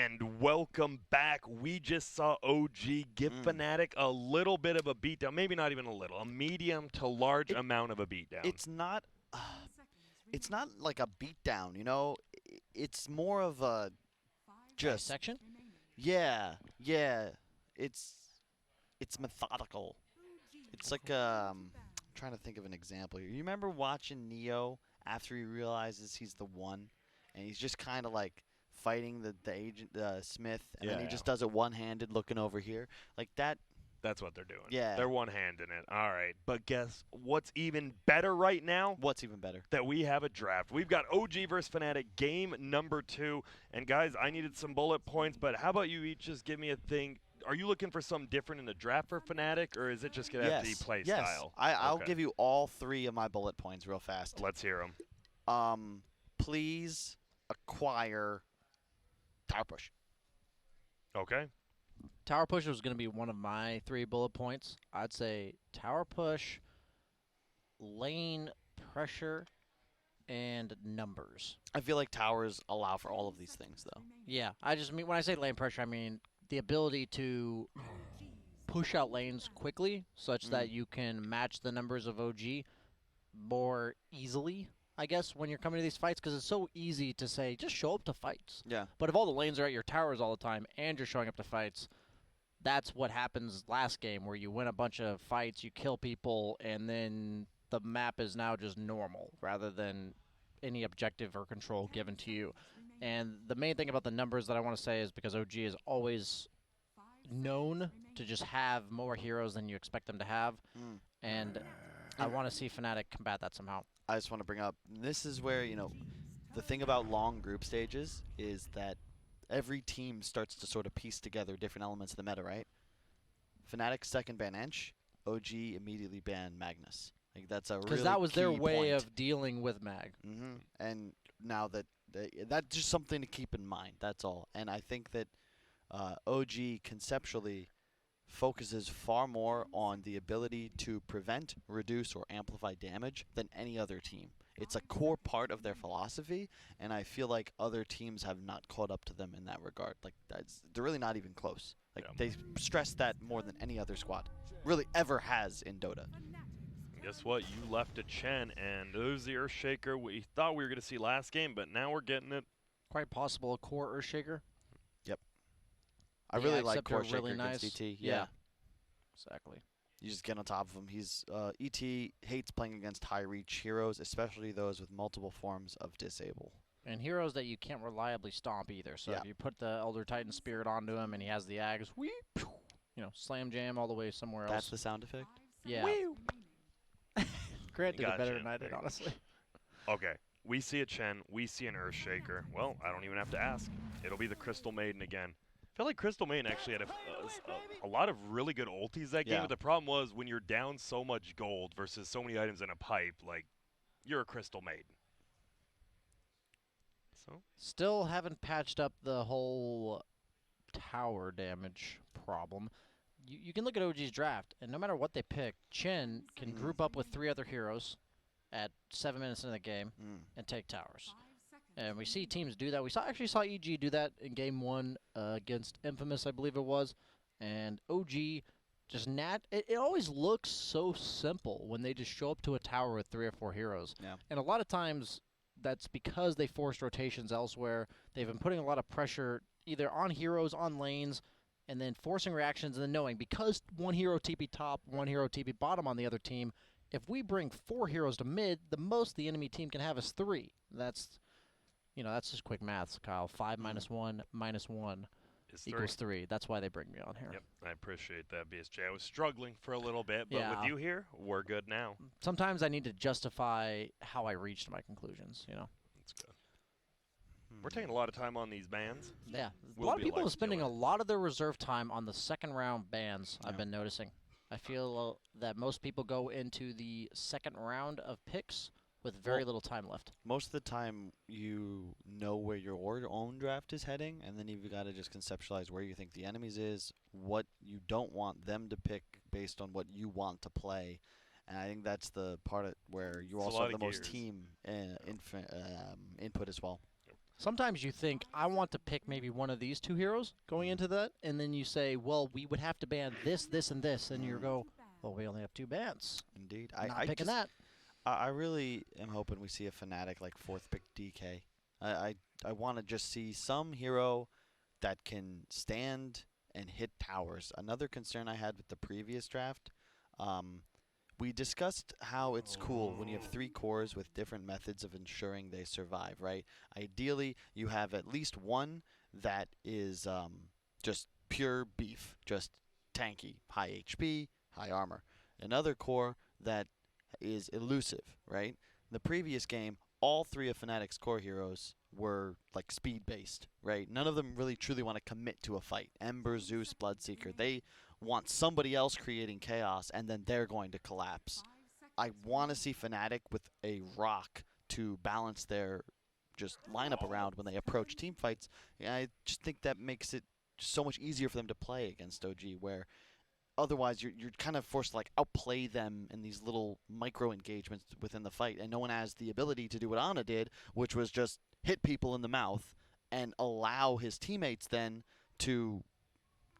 And welcome back. We just saw OG give Fnatic a little bit of a beatdown. Maybe not even a little. A medium to large amount of a beatdown. It's not like a beatdown, you know? It's more of a just section? Yeah. It's methodical. It's like I'm trying to think of an example here. You remember watching Neo after he realizes he's the one and he's just kind of like fighting the agent Smith, and then he just does it one-handed looking over here like that. That's what they're doing. Yeah. They're one-handing it. All right. But guess what's even better right now? What's even better? That we have a draft. We've got OG versus Fnatic, game number 2. And guys, I needed some bullet points, but how about you each just give me a thing? Are you looking for something different in the draft for Fnatic, or is it just going to have to be play style? I'll give you all 3 of my bullet points real fast. Let's hear them. Please acquire Tower Push. Okay. Tower Push was going to be one of my 3 bullet points. I'd say Tower Push, lane pressure, and numbers. I feel like towers allow for all of these things, though. Yeah, I just mean when I say lane pressure, I mean the ability to push out lanes quickly such that you can match the numbers of OG more easily, I guess, when you're coming to these fights, because it's so easy to say, just show up to fights. Yeah. But if all the lanes are at your towers all the time and you're showing up to fights, that's what happens last game, where you win a bunch of fights, you kill people, and then the map is now just normal rather than any objective or control given to you. And the main thing about the numbers that I want to say is because OG is always known to just have more heroes than you expect them to have, and I want to see Fnatic combat that somehow. I just want to bring up, this is where, you know, the thing about long group stages is that every team starts to sort of piece together different elements of the meta, right? Fnatic second ban Ench, OG immediately ban Magnus. Like that's a really because that was their way point of dealing with Mag. And now that's just something to keep in mind. That's all. And I think that OG conceptually focuses far more on the ability to prevent, reduce, or amplify damage than any other team. It's a core part of their philosophy, and I feel like other teams have not caught up to them in that regard. Like they're really not even close. Like they stress that more than any other squad really ever has in Dota. Guess what? You left a Chen, and there's the Earthshaker we thought we were going to see last game, but now we're getting it. Quite possible a core Earthshaker. Yep. I really like core Shaker really nice. against ET. Yeah. Exactly. You just get on top of him. He's ET hates playing against high reach heroes, especially those with multiple forms of disable. And heroes that you can't reliably stomp either. So if you put the Elder Titan Spirit onto him and he has the Ags, slam jam all the way somewhere else. That's the sound effect? Yeah. Grant did it better than I did, honestly. Okay. We see a Chen. We see an Earthshaker. Well, I don't even have to ask. It'll be the Crystal Maiden again. I feel like Crystal Maiden actually had a lot of really good ultis that game, but the problem was when you're down so much gold versus so many items in a pipe, like, you're a Crystal Maiden. So still haven't patched up the whole tower damage problem. You can look at OG's draft, and no matter what they pick, Chen can group up with 3 other heroes at 7 minutes into the game and take towers. And we see teams do that. We actually saw EG do that in Game 1 against Infamous, I believe it was. And OG just it always looks so simple when they just show up to a tower with 3 or 4 heroes. Yeah. And a lot of times that's because they forced rotations elsewhere. They've been putting a lot of pressure either on heroes, on lanes, and then forcing reactions, and then knowing because one hero TP top, one hero TP bottom on the other team, if we bring 4 heroes to mid, the most the enemy team can have is 3. That's just quick maths, Kyle. 5 minus 1 minus 1 equals 3. That's why they bring me on here. Yep, I appreciate that, BSJ. I was struggling for a little bit, but with you here, we're good now. Sometimes I need to justify how I reached my conclusions, That's good. We're taking a lot of time on these bans. Yeah. A lot of people are spending a lot of their reserve time on the second round bans, I've been noticing. I feel that most people go into the second round of picks with very little time left. Most of the time, you know where your own draft is heading, and then you've got to just conceptualize where you think the enemies is, what you don't want them to pick based on what you want to play. And I think that's the part where you also have the most team input as well. Sometimes you think, I want to pick maybe one of these two heroes going into that, and then you say, well, we would have to ban this, this, and this, and you go, well, we only have 2 bans. Indeed. Not picking that. I really am hoping we see a Fnatic like 4th pick DK. I want to just see some hero that can stand and hit towers. Another concern I had with the previous draft, we discussed how it's cool when you have 3 cores with different methods of ensuring they survive, right? Ideally, you have at least one that is just pure beef, just tanky, high HP, high armor. Another core that is elusive, right? In the previous game, all 3 of Fnatic's core heroes were like speed-based, right? None of them really truly want to commit to a fight. Ember, Zeus, Bloodseeker, they want somebody else creating chaos, and then they're going to collapse. I want to see Fnatic with a rock to balance their just lineup around when they approach team fights. I just think that makes it so much easier for them to play against OG, where otherwise you're kind of forced to like outplay them in these little micro engagements within the fight, and no one has the ability to do what Ana did, which was just hit people in the mouth and allow his teammates then to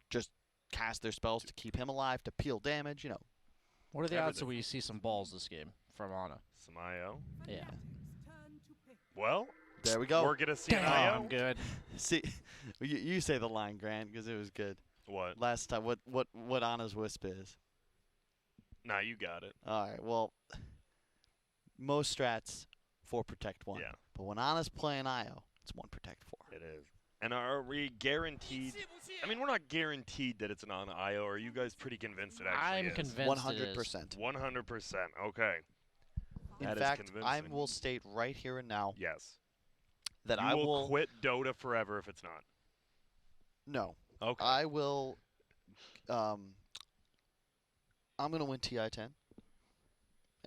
just cast their spells to keep him alive, to peel damage, you know. What are the odds that we see some balls this game from Ana? Some IO? Yeah. Well, there we go. We're going to see an Oh, IO. I'm good. See, you say the line, Grant, because it was good. What? Last time, what Ana's Wisp is. Nah, you got it. All right, well, most strats 4 protect 1. Yeah. But when Ana's playing IO, it's 1 protect 4. It is. And are we guaranteed? I mean, we're not guaranteed that it's an Ana IO. Are you guys pretty convinced it actually I'm is? convinced 100%. 100%. Okay. In That is fact, I convincing. will state right here and now Yes. that You I will quit Dota forever if it's not. No. Okay. I will. I'm gonna win TI-10.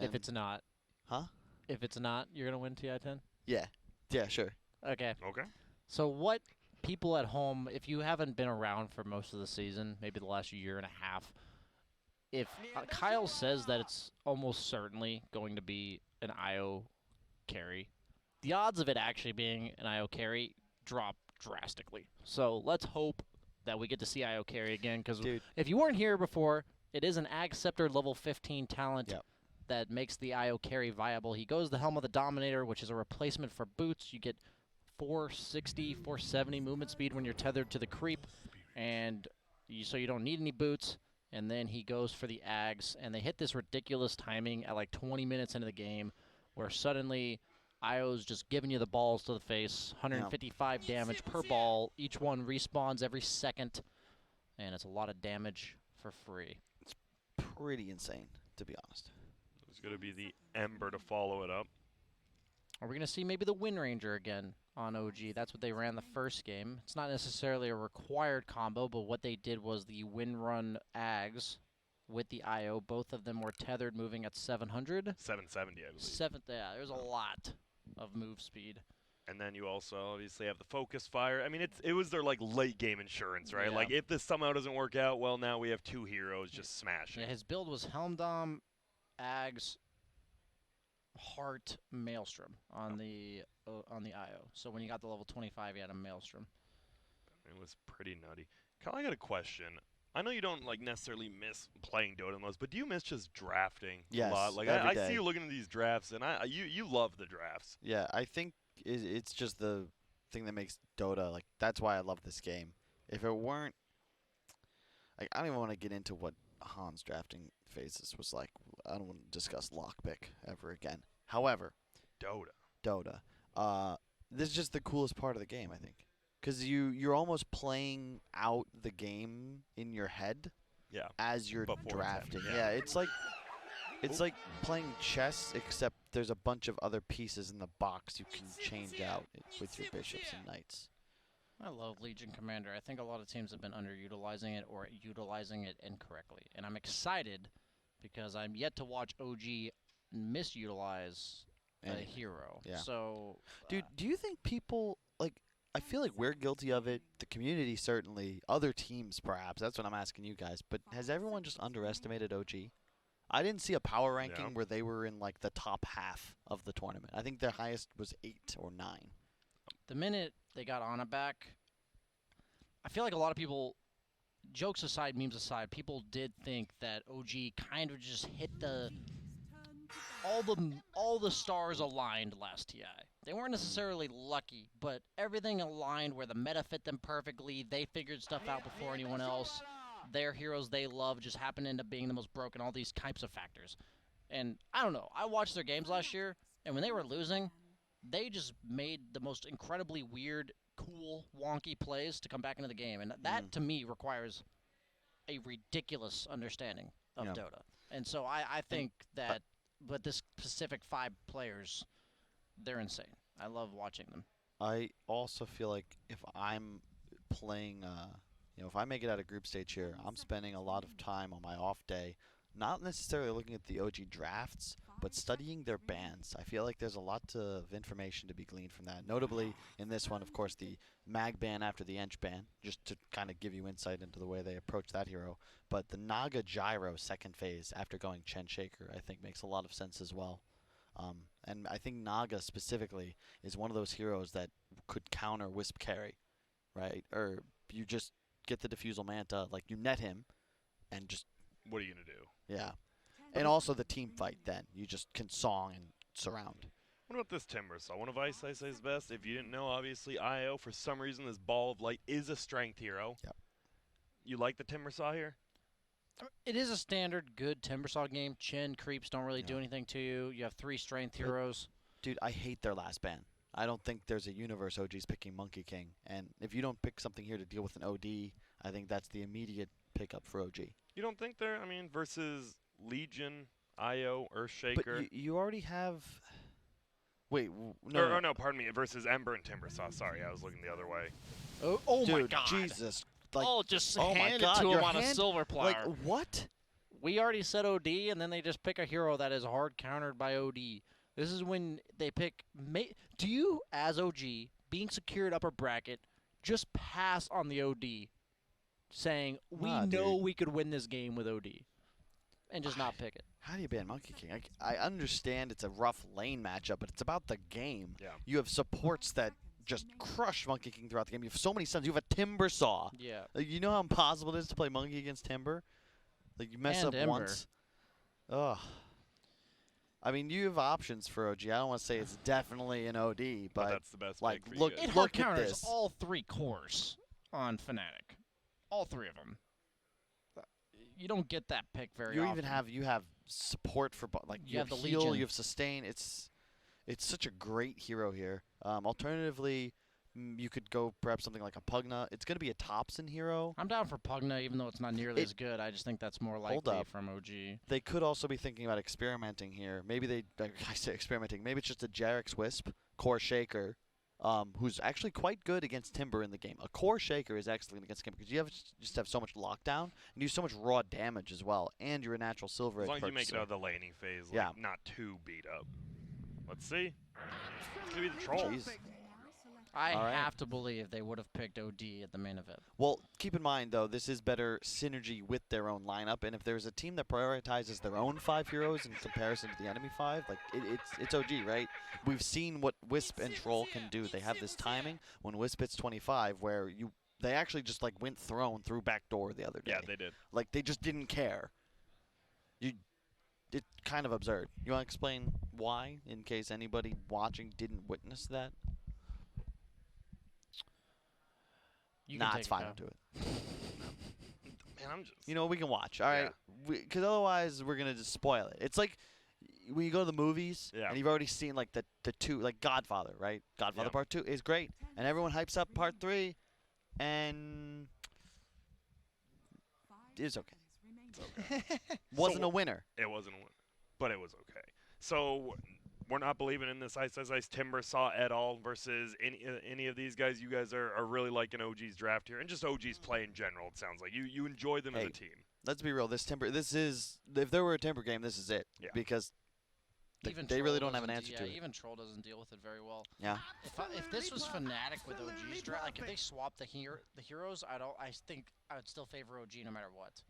If it's not. Huh? If it's not, you're going to win TI-10? Yeah. Yeah, sure. Okay. Okay. So what people at home, if you haven't been around for most of the season, maybe the last year and a half, if Kyle says that it's almost certainly going to be an IO carry, the odds of it actually being an IO carry drop drastically. So let's hope that we get to see IO carry again, because if you weren't here before, it is an INTERCEPTOR level 15 talent that makes the IO carry viable. He goes the Helm of the Dominator, which is a replacement for boots. You get 460, 470 movement speed when you're tethered to the creep, and so you don't need any boots. And then he goes for the Ags, and they hit this ridiculous timing at like 20 minutes into the game, where suddenly IO's just giving you the balls to the face, 155 damage per ball. Each one respawns every second, and it's a lot of damage for free. It's pretty insane, to be honest. It's going to be the Ember to follow it up. Are we going to see maybe the Wind Ranger again on OG? That's what they ran the first game. It's not necessarily a required combo, but what they did was the Wind Run Ags with the IO. Both of them were tethered, moving at 700. 770, I believe. Yeah, there's a lot of move speed. And then you also obviously have the focus fire. I mean, it was their like late game insurance, right? Yeah. Like if this somehow doesn't work out, well, now we have 2 heroes just smashing. Yeah, his build was Helmdom, Ags, Heart, Maelstrom on the IO. So when you got the level 25, you had a Maelstrom. It was pretty nutty. Kyle, I got a question. I know you don't like necessarily miss playing Dota most, but do you miss just drafting a lot? Like I see you looking at these drafts, and you love the drafts. Yeah, I think it's just the thing that makes Dota, like, that's why I love this game. If it weren't, like, I don't even want to get into what Han's drafting phases was like. I don't want to discuss lockpick ever again. However, Dota. This is just the coolest part of the game, I think. Because you're almost playing out the game in your head as you're drafting. Yeah, it's like playing chess, except there's a bunch of other pieces in the box you can change out with your bishops and knights. I love Legion Commander. I think a lot of teams have been underutilizing it or utilizing it incorrectly. And I'm excited because I'm yet to watch OG misutilize a hero. Yeah. So, dude, do you think people, like, I feel like we're guilty of it, the community certainly, other teams perhaps, that's what I'm asking you guys, but has everyone just underestimated OG? I didn't see a power ranking where they were in, like, the top half of the tournament. I think their highest was 8 or 9. the minute they got Ana back, I feel like a lot of people, jokes aside, memes aside, people did think that OG kind of just hit all the stars aligned last TI. They weren't necessarily lucky, but everything aligned where the meta fit them perfectly. They figured stuff out before anyone else. Their heroes they love just happened to end up being the most broken, all these types of factors. And I don't know, I watched their games last year, and when they were losing, they just made the most incredibly weird, cool, wonky plays to come back into the game. And that, to me, requires a ridiculous understanding of Dota. And so I think that, but this specific 5 players, they're insane. I love watching them. I also feel like if I'm playing, if I make it out of group stage here, I'm spending a lot of time on my off day, not necessarily looking at the OG drafts, but studying their bans. I feel like there's a lot of information to be gleaned from that. Notably, in this one, of course, the mag ban after the Ench ban, just to kind of give you insight into the way they approach that hero. But the Naga Gyro second phase after going Chen Shaker, I think makes a lot of sense as well. And I think Naga specifically is one of those heroes that could counter Wisp carry, right? Or you just get the Diffusal Manta, like you net him, and just... What are you going to do? Yeah. And also the team fight then. You just can song and surround. What about this Timber Saw? One of Ice's best. If you didn't know, obviously, IO, for some reason, this Ball of Light is a strength hero. Yep. You like the Timber Saw here? It is a standard good Timbersaw game. Chin creeps don't really do anything to you. You have 3 strength heroes. Dude, I hate their last ban. I don't think there's a universe OG's picking Monkey King. And if you don't pick something here to deal with an OD, I think that's the immediate pickup for OG. You don't think they're, versus Legion, IO, Earthshaker? But you already have... Wait, no. No, pardon me, versus Ember and Timber Saw. Sorry, I was looking the other way. Oh Dude, my god. Jesus. Like, just oh hand my god, it to your him on a hand? silver platter. Like, what? We already said OD, and then they just pick a hero that is hard countered by OD. This is when they pick... Do you, as OG, being secured upper bracket, just pass on the OD, saying, we know we could win this game with OD, and just not pick it? How do you ban Monkey King? I understand it's a rough lane matchup, but it's about the game. Yeah. You have supports that just crush Monkey King throughout the game. You have so many stuns. You have a Timber Saw. Yeah. Like, you know how impossible it is to play Monkey against Timber? Like, you mess up Ember. once. Ugh. I mean, you have options for OG. I don't want to say it's definitely an OD, but that's the best like, pick for look, you guys. It hard look at counters this. all 3 cores on Fnatic. All 3 of them. You don't get that pick very often. You have support for you have the heal, Legion. you have sustain. It's such a great hero here. Alternatively, you could go perhaps something like a Pugna. It's going to be a Thompson hero. I'm down for Pugna, even though it's not nearly as good. I just think that's more likely from OG. They could also be thinking about experimenting here. Maybe I say experimenting. Maybe it's just a JerAx Wisp, Core Shaker, who's actually quite good against Timber in the game. A Core Shaker is excellent against Timber because you just have so much lockdown and you do so much raw damage as well, and you're a natural silver. As long as you make it out of the laning phase, like, not too beat up. Let's see. It's going to be the Troll. Jeez. I have to believe they would have picked OD at the main event. Well, keep in mind, though, this is better synergy with their own lineup, and if there's a team that prioritizes their own 5 heroes in comparison to the enemy 5, like, it's OG, right? We've seen what Wisp and Troll can do. They have this timing when Wisp hits 25 where they actually just, like, went throne through backdoor the other day. Yeah, they did. Like, they just didn't care. It's kind of absurd. You want to explain why, in case anybody watching didn't witness that? It's fine. I'll do it. Man, I'm just... You know, we can watch, all right? Because otherwise, we're going to just spoil it. It's like when you go to the movies, and you've already seen, like, the 2, like Godfather, right? Godfather Part 2 is great. And everyone hypes up Part 3, and it's okay. It's okay. Wasn't a winner. It wasn't a winner, but it was okay. So... We're not believing in this Ice Timber Saw at all versus any of these guys. You guys are really liking OG's draft here, and just OG's play in general, it sounds like. You enjoy them as a team. Let's be real. This is, if there were a Timber game, this is it. Yeah. Because they really don't have an answer to it. Even Troll doesn't deal with it very well. Yeah. If this was Fnatic with OG's draft, like if they swapped the heroes, I think I would still favor OG no matter what.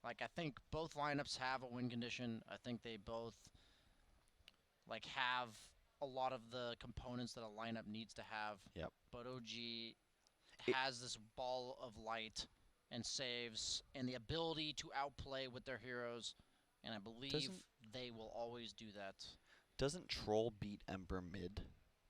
Like, I think both lineups have a win condition. I think they both... like, have a lot of the components that a lineup needs to have. Yep. But OG has this ball of light and saves and the ability to outplay with their heroes, and I believe they will always do that. Doesn't Troll beat Ember mid?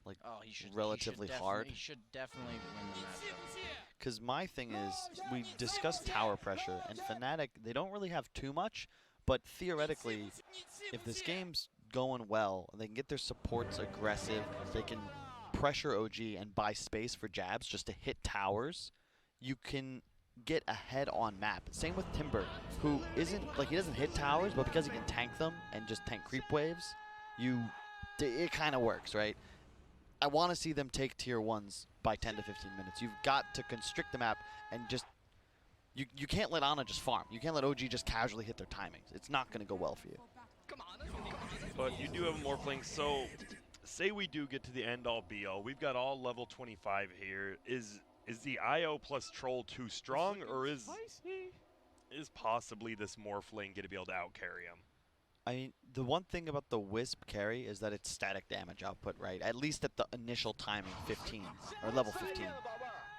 Like, oh, he should, relatively hard? He should definitely win the matchup. Because my thing is, we discussed tower pressure, and Fnatic, they don't really have too much, but theoretically, if this game's going well, and they can get their supports aggressive, they can pressure OG and buy space for jabs just to hit towers, you can get ahead on map. Same with Timber, who isn't, like, he doesn't hit towers, but because he can tank them and just tank creep waves, it kind of works, right? I want to see them take tier 1s by 10 to 15 minutes. You've got to constrict the map and just, you can't let Ana just farm. You can't let OG just casually hit their timings. It's not going to go well for you. But you do have more playing, so say we do get to the end all BO. We've got all level 25 here. Is the IO plus Troll too strong, or is possibly this Morphling going to be able to out-carry him? I mean, the one thing about the Wisp carry is that it's static damage output, right? At least at the initial timing, 15, or level 15.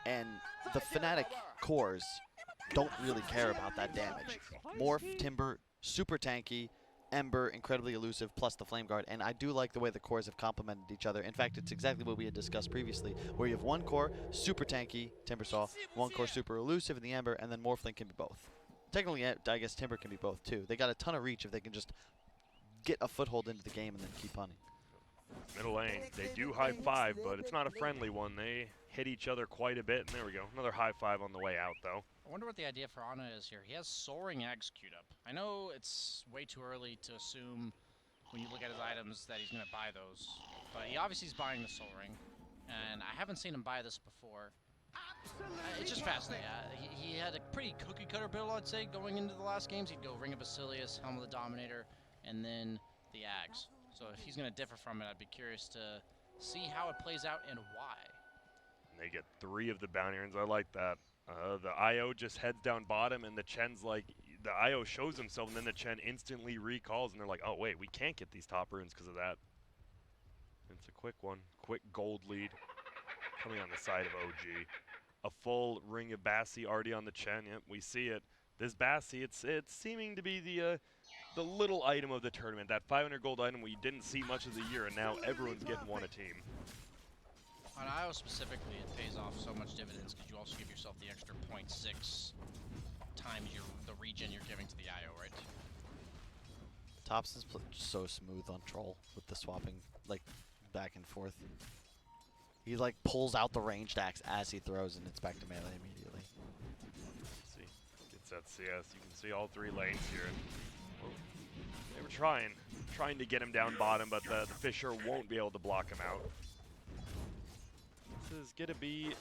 And the Fnatic cores don't really care about that damage. Morph, Timber, super tanky, Ember, incredibly elusive, plus the Flame Guard. And I do like the way the cores have complemented each other. In fact, it's exactly what we had discussed previously, where you have one core, super tanky, Timbersaw, one core super elusive in the Ember, and then Morphling can be both. Technically, I guess Timber can be both, too. They got a ton of reach if they can just get a foothold into the game and then keep hunting. Middle lane, they do high five, but it's not a friendly one. They hit each other quite a bit, and there we go. Another high five on the way out, though. I wonder what the idea for Ana is here. He has Soaring Axe queued up. I know it's way too early to assume when you look at his items that he's going to buy those, but he obviously is buying the Soaring, and I haven't seen him buy this before. It's just fascinating. He had a pretty cookie-cutter build, I'd say, going into the last games. He'd go Ring of Basilius, Helm of the Dominator, and then the Axe. So if he's going to differ from it, I'd be curious to see how it plays out and why. And they get 3 of the bounty runes. I like that. The IO just heads down bottom, and the Chen's like, the IO shows himself, and then the Chen instantly recalls, and they're like, oh, wait, we can't get these top runes because of that. It's a quick one. Quick gold lead coming on the side of OG. A full Ring of Bassi already on the Chen. Yep, we see it. This Bassi, it's seeming to be the little item of the tournament, that 500 gold item we didn't see much of the year, and now everyone's getting one a team. On IO specifically, it pays off so much dividends because you also give yourself the extra 0.6 times the regen you're giving to the IO, right? Thompson's so smooth on Troll with the swapping, like, back and forth. He, like, pulls out the ranged axe as he throws, and it's back to melee immediately. Let's see, gets that CS. You can see all 3 lanes here. They were trying to get him down bottom, but the Fisher won't be able to block him out. This is going to be,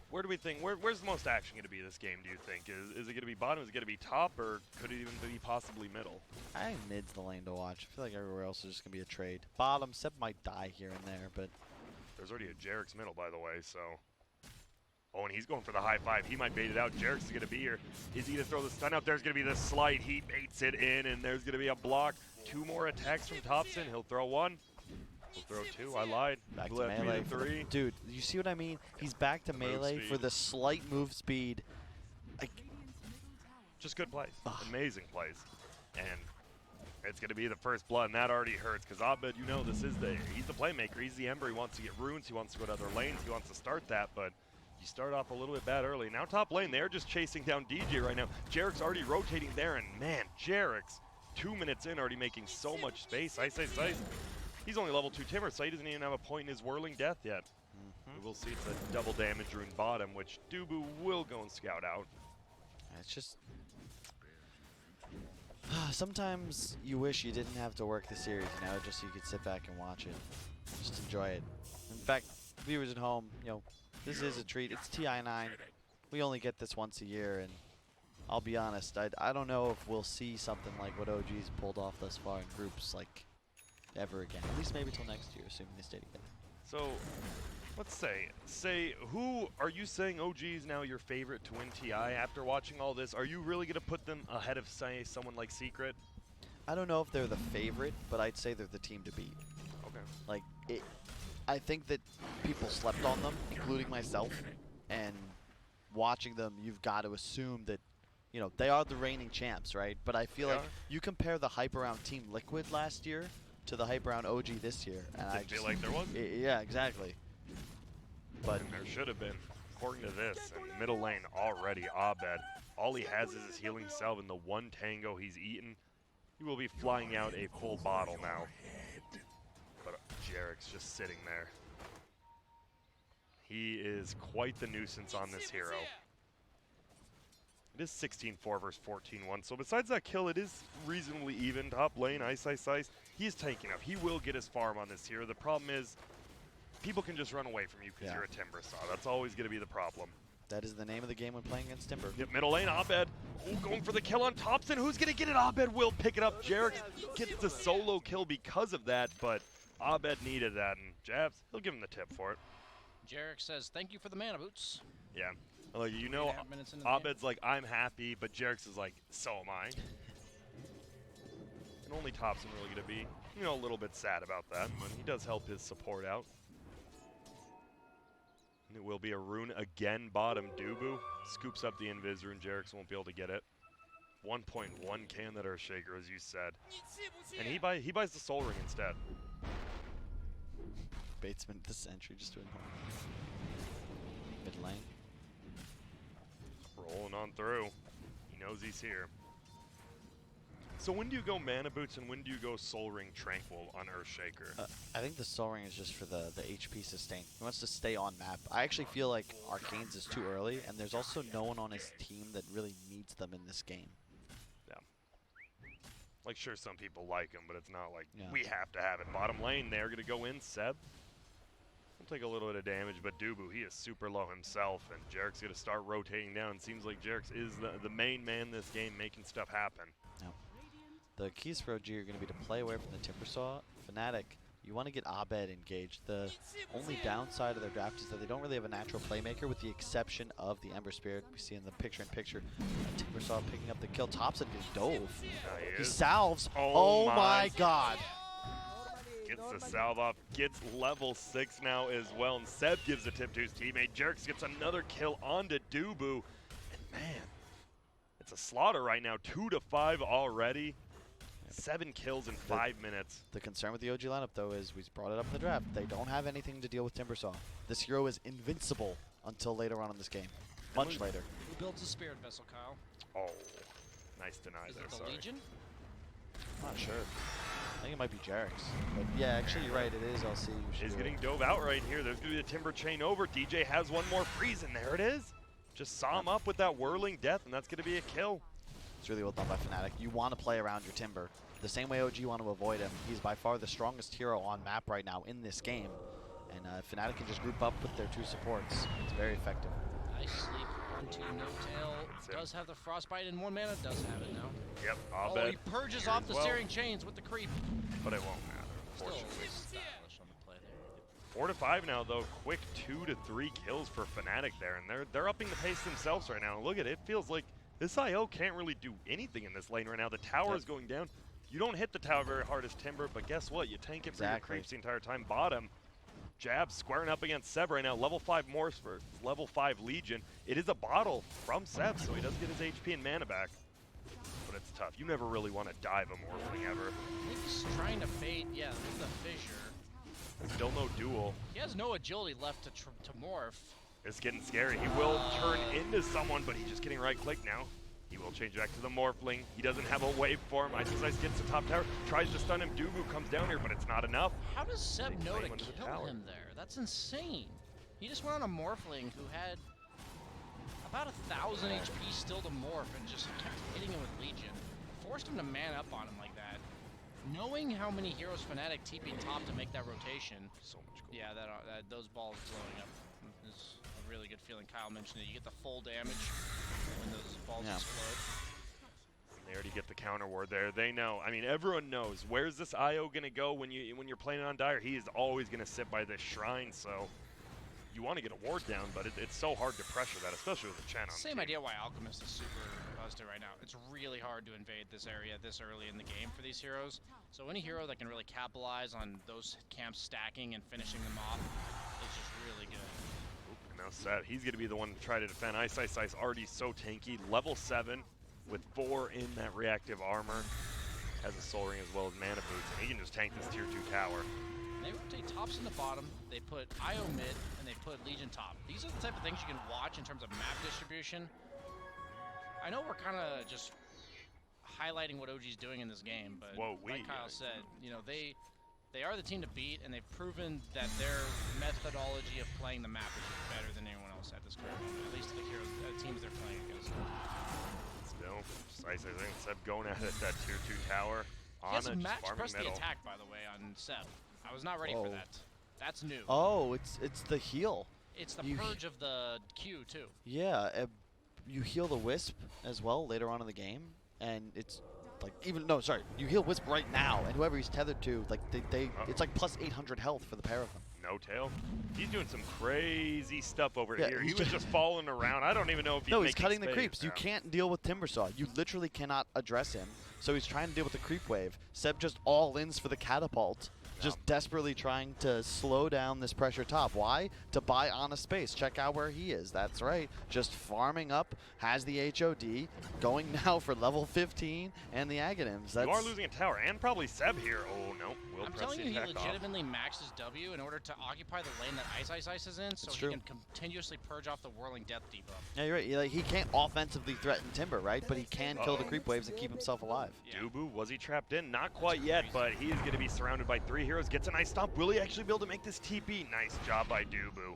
where do we think, where's the most action going to be this game, do you think? Is it going to be bottom, is it going to be top, or could it even be possibly middle? I think mid's the lane to watch. I feel like everywhere else is just going to be a trade. Bottom, Seb might die here and there, but... There's already a GeForce middle, by the way, so... Oh, and he's going for the high five. He might bait it out. GeForce is going to be here. Is he going to throw the stun out? There's going to be the slide. He baits it in, and there's going to be a block. 2 more attacks from Thompson. He'll throw 1. He'll throw 2. I lied. Back to melee. 3. Dude, you see what I mean? He's back to melee for the slight move speed. Just good plays. Amazing plays. And it's going to be the first blood, and that already hurts, because Abed, you know, he's the playmaker. He's the Ember. He wants to get runes. He wants to go to other lanes. He wants to start that, but you start off a little bit bad early. Now top lane, they're just chasing down DJ right now. Jarek's already rotating there, and man, Jarek's 2 minutes in already making so much space. Ice. He's only level 2 Timber, so he doesn't even have a point in his Whirling Death yet. We'll see it's a double damage rune bottom, which Dubu will go and scout out. It's just... sometimes you wish you didn't have to work the series, you know, just so you could sit back and watch it. Just enjoy it. In fact, viewers at home, you know, this is a treat. It's TI9. We only get this once a year, and I'll be honest, I don't know if we'll see something like what OG's pulled off thus far in groups, like, ever again. At least maybe till next year, assuming they stay together. So, let's say, who are you saying OG is now your favorite to win TI after watching all this? Are you really going to put them ahead of, say, someone like Secret? I don't know if they're the favorite, but I'd say they're the team to beat. Okay. Like, I think that people slept on them, including myself, and watching them, you've got to assume that, you know, they are the reigning champs, right? But I feel like you compare the hype around Team Liquid last year to the hype around OG this year, and I feel like there was. Yeah, exactly. But and there should have been, according to this, in middle lane already, Abed. All he has is his healing salve, and the one tango he's eaten, he will be flying out a full bottle now. But Jarrek's just sitting there. He is quite the nuisance on this hero. It is 16-4 versus 14-1, so besides that kill, it is reasonably even. Top lane, Ice. He is tanking up. He will get his farm on this hero. The problem is, people can just run away from you because you're a Timber Saw. That's always going to be the problem. That is the name of the game when playing against Timber. Yep, middle lane, Abed. Oh, going for the kill on Thompson. Who's going to get it? Abed will pick it up. Jarek gets the solo kill because of that, but Abed needed that, and Jabs, he'll give him the tip for it. Jarek says, thank you for the mana boots. Yeah. Like, you know, Abed's like, I'm happy, but Jarek's is like, so am I. And only Thompson really going to be, you know, a little bit sad about that, but he does help his support out. And it will be a rune again, bottom. Dubu scoops up the Invis rune. Jarek's won't be able to get it. 1.1k on that Earthshaker, as you said. And he buys the Soul Ring instead. Batesman at the Sentry just doing home. Mid lane. Rolling on through. He knows he's here. So when do you go Mana Boots and when do you go Soul Ring Tranquil on Earthshaker? I think the Soul Ring is just for the HP sustain. He wants to stay on map. I actually feel like Arcane's is too early, and there's also no one on his team that really needs them in this game. Yeah. Like, sure, some people like him, but it's not like we have to have it. Bottom lane, they're going to go in. Seb will take a little bit of damage, but Dubu, he is super low himself, and Jarek's going to start rotating down. Seems like Jarek's is the main man this game, making stuff happen. No. The keys for OG are going to be to play away from the Timber Saw. Fnatic, you want to get Abed engaged. The only downside of their draft is that they don't really have a natural playmaker, with the exception of the Ember Spirit. We see in the picture-in-picture, Timber Saw picking up the kill. Thompson just dove. He salves. Oh my god. Gets the salve off, gets level 6 now as well, and Seb gives a tip to his teammate. Jerks gets another kill onto Dubu, and man, it's a slaughter right now. 2-5 already. 7 kills in 5 minutes. The concern with the OG lineup, though, is we brought it up in the draft. They don't have anything to deal with Timber Saw. This hero is invincible until later on in this game. Much later. Who builds a Spirit Vessel, Kyle? Oh, nice deny is there, it the sorry. Legion? I'm not sure. I think it might be Jarek's. But yeah, actually, you're right. It is LC. He's getting dove out right here. There's going to be the Timber chain over. DJ has one more freeze, and there it is. Just saw him up with that whirling death, and that's going to be a kill. It's really well done by Fnatic. You want to play around your Timber. The same way OG want to avoid him. He's by far the strongest hero on map right now in this game. And Fnatic can just group up with their 2 supports. It's very effective. Nice sleep onto No Tail. Does have the Frostbite in 1 mana. Does have it now. Yep, Abed. Oh, he purges off the Searing Chains with the creep. But it won't matter, unfortunately. Still established on the play there. 4-5 now, though. Quick 2-3 kills for Fnatic there, and they're upping the pace themselves right now. Look at it. It feels like this IO can't really do anything in this lane right now. The tower is going down. You don't hit the tower very hard as Timber, but guess what? You tank it for your creeps the entire time. Bottom, Jab squaring up against Seb right now. Level 5 Morse for level 5 Legion. It is a bottle from Seb, so he does get his HP and mana back. But it's tough. You never really want to dive a Morphling ever. I think he's trying to bait, there's the fissure. Still no duel. He has no agility left to morph. It's getting scary. He will turn into someone, but he's just getting right click now. He will change back to the Morphling. He doesn't have a waveform. Ice gets to top tower, tries to stun him. Dubu comes down here, but it's not enough. How does Seb know to kill him there? That's insane. He just went on a Morphling who had about 1,000 HP still to morph and just kept hitting him with Legion. Forced him to man up on him like that. Knowing how many heroes Fnatic TP top to make that rotation. So much gold. Yeah, those balls blowing up is a really good feeling. Kyle mentioned it. You get the full damage when those balls explode. They already get the counter ward there. They know. I mean, everyone knows. Where's this IO gonna go when you're playing on Dire? He is always gonna sit by this shrine. So you want to get a ward down, but it's so hard to pressure that, especially with the Chen on. Same idea why Alchemist is super to right now. It's really hard to invade this area this early in the game for these heroes. So any hero that can really capitalize on those camps stacking and finishing them off is just really good. And now Seb, he's going to be the one to try to defend. Ice already so tanky. Level 7 with 4 in that reactive armor. Has a soul ring as well as mana boots, and he can just tank this tier 2 tower. They rotate tops in the bottom, they put IO mid, and they put Legion top. These are the type of things you can watch in terms of map distribution. I know we're kind of just highlighting what OG's doing in this game, but like Kyle said, you know, they are the team to beat, and they've proven that their methodology of playing the map is better than anyone else at this current moment, at least the teams they're playing against. Still, Ice Seb going at it, that tier 2 tower. He has a max press the attack, by the way, on Seb. I was not ready for that. That's new. Oh, it's the heal. It's the purge of the Q, too. Yeah, you heal the Wisp as well later on in the game, and it's like you heal Wisp right now, and whoever he's tethered to, like it's like plus 800 health for the pair of them. No tail. He's doing some crazy stuff over here. He was just falling around. I don't even know if he's he's cutting the creeps. Now. You can't deal with Timbersaw. You literally cannot address him. So he's trying to deal with the creep wave. Seb just all-ins for the catapult. Just desperately trying to slow down this pressure top. Why? To buy on a space. Check out where he is. That's right. Just farming up. Has the HOD. Going now for level 15 and the Aghanims. You are losing a tower and probably Seb here. Oh, no. I'm telling you, he legitimately maxed his W in order to occupy the lane that Ice is in, so he can continuously purge off the Whirling Death debuff. Yeah, you're right. He can't offensively threaten Timber, right? But he can kill the creep waves and keep himself alive. Yeah. Dubu, was he trapped in? Not quite yet, but he is going to be surrounded by 3 heroes. Gets a nice stomp. Will he actually be able to make this TP? Nice job by Dubu.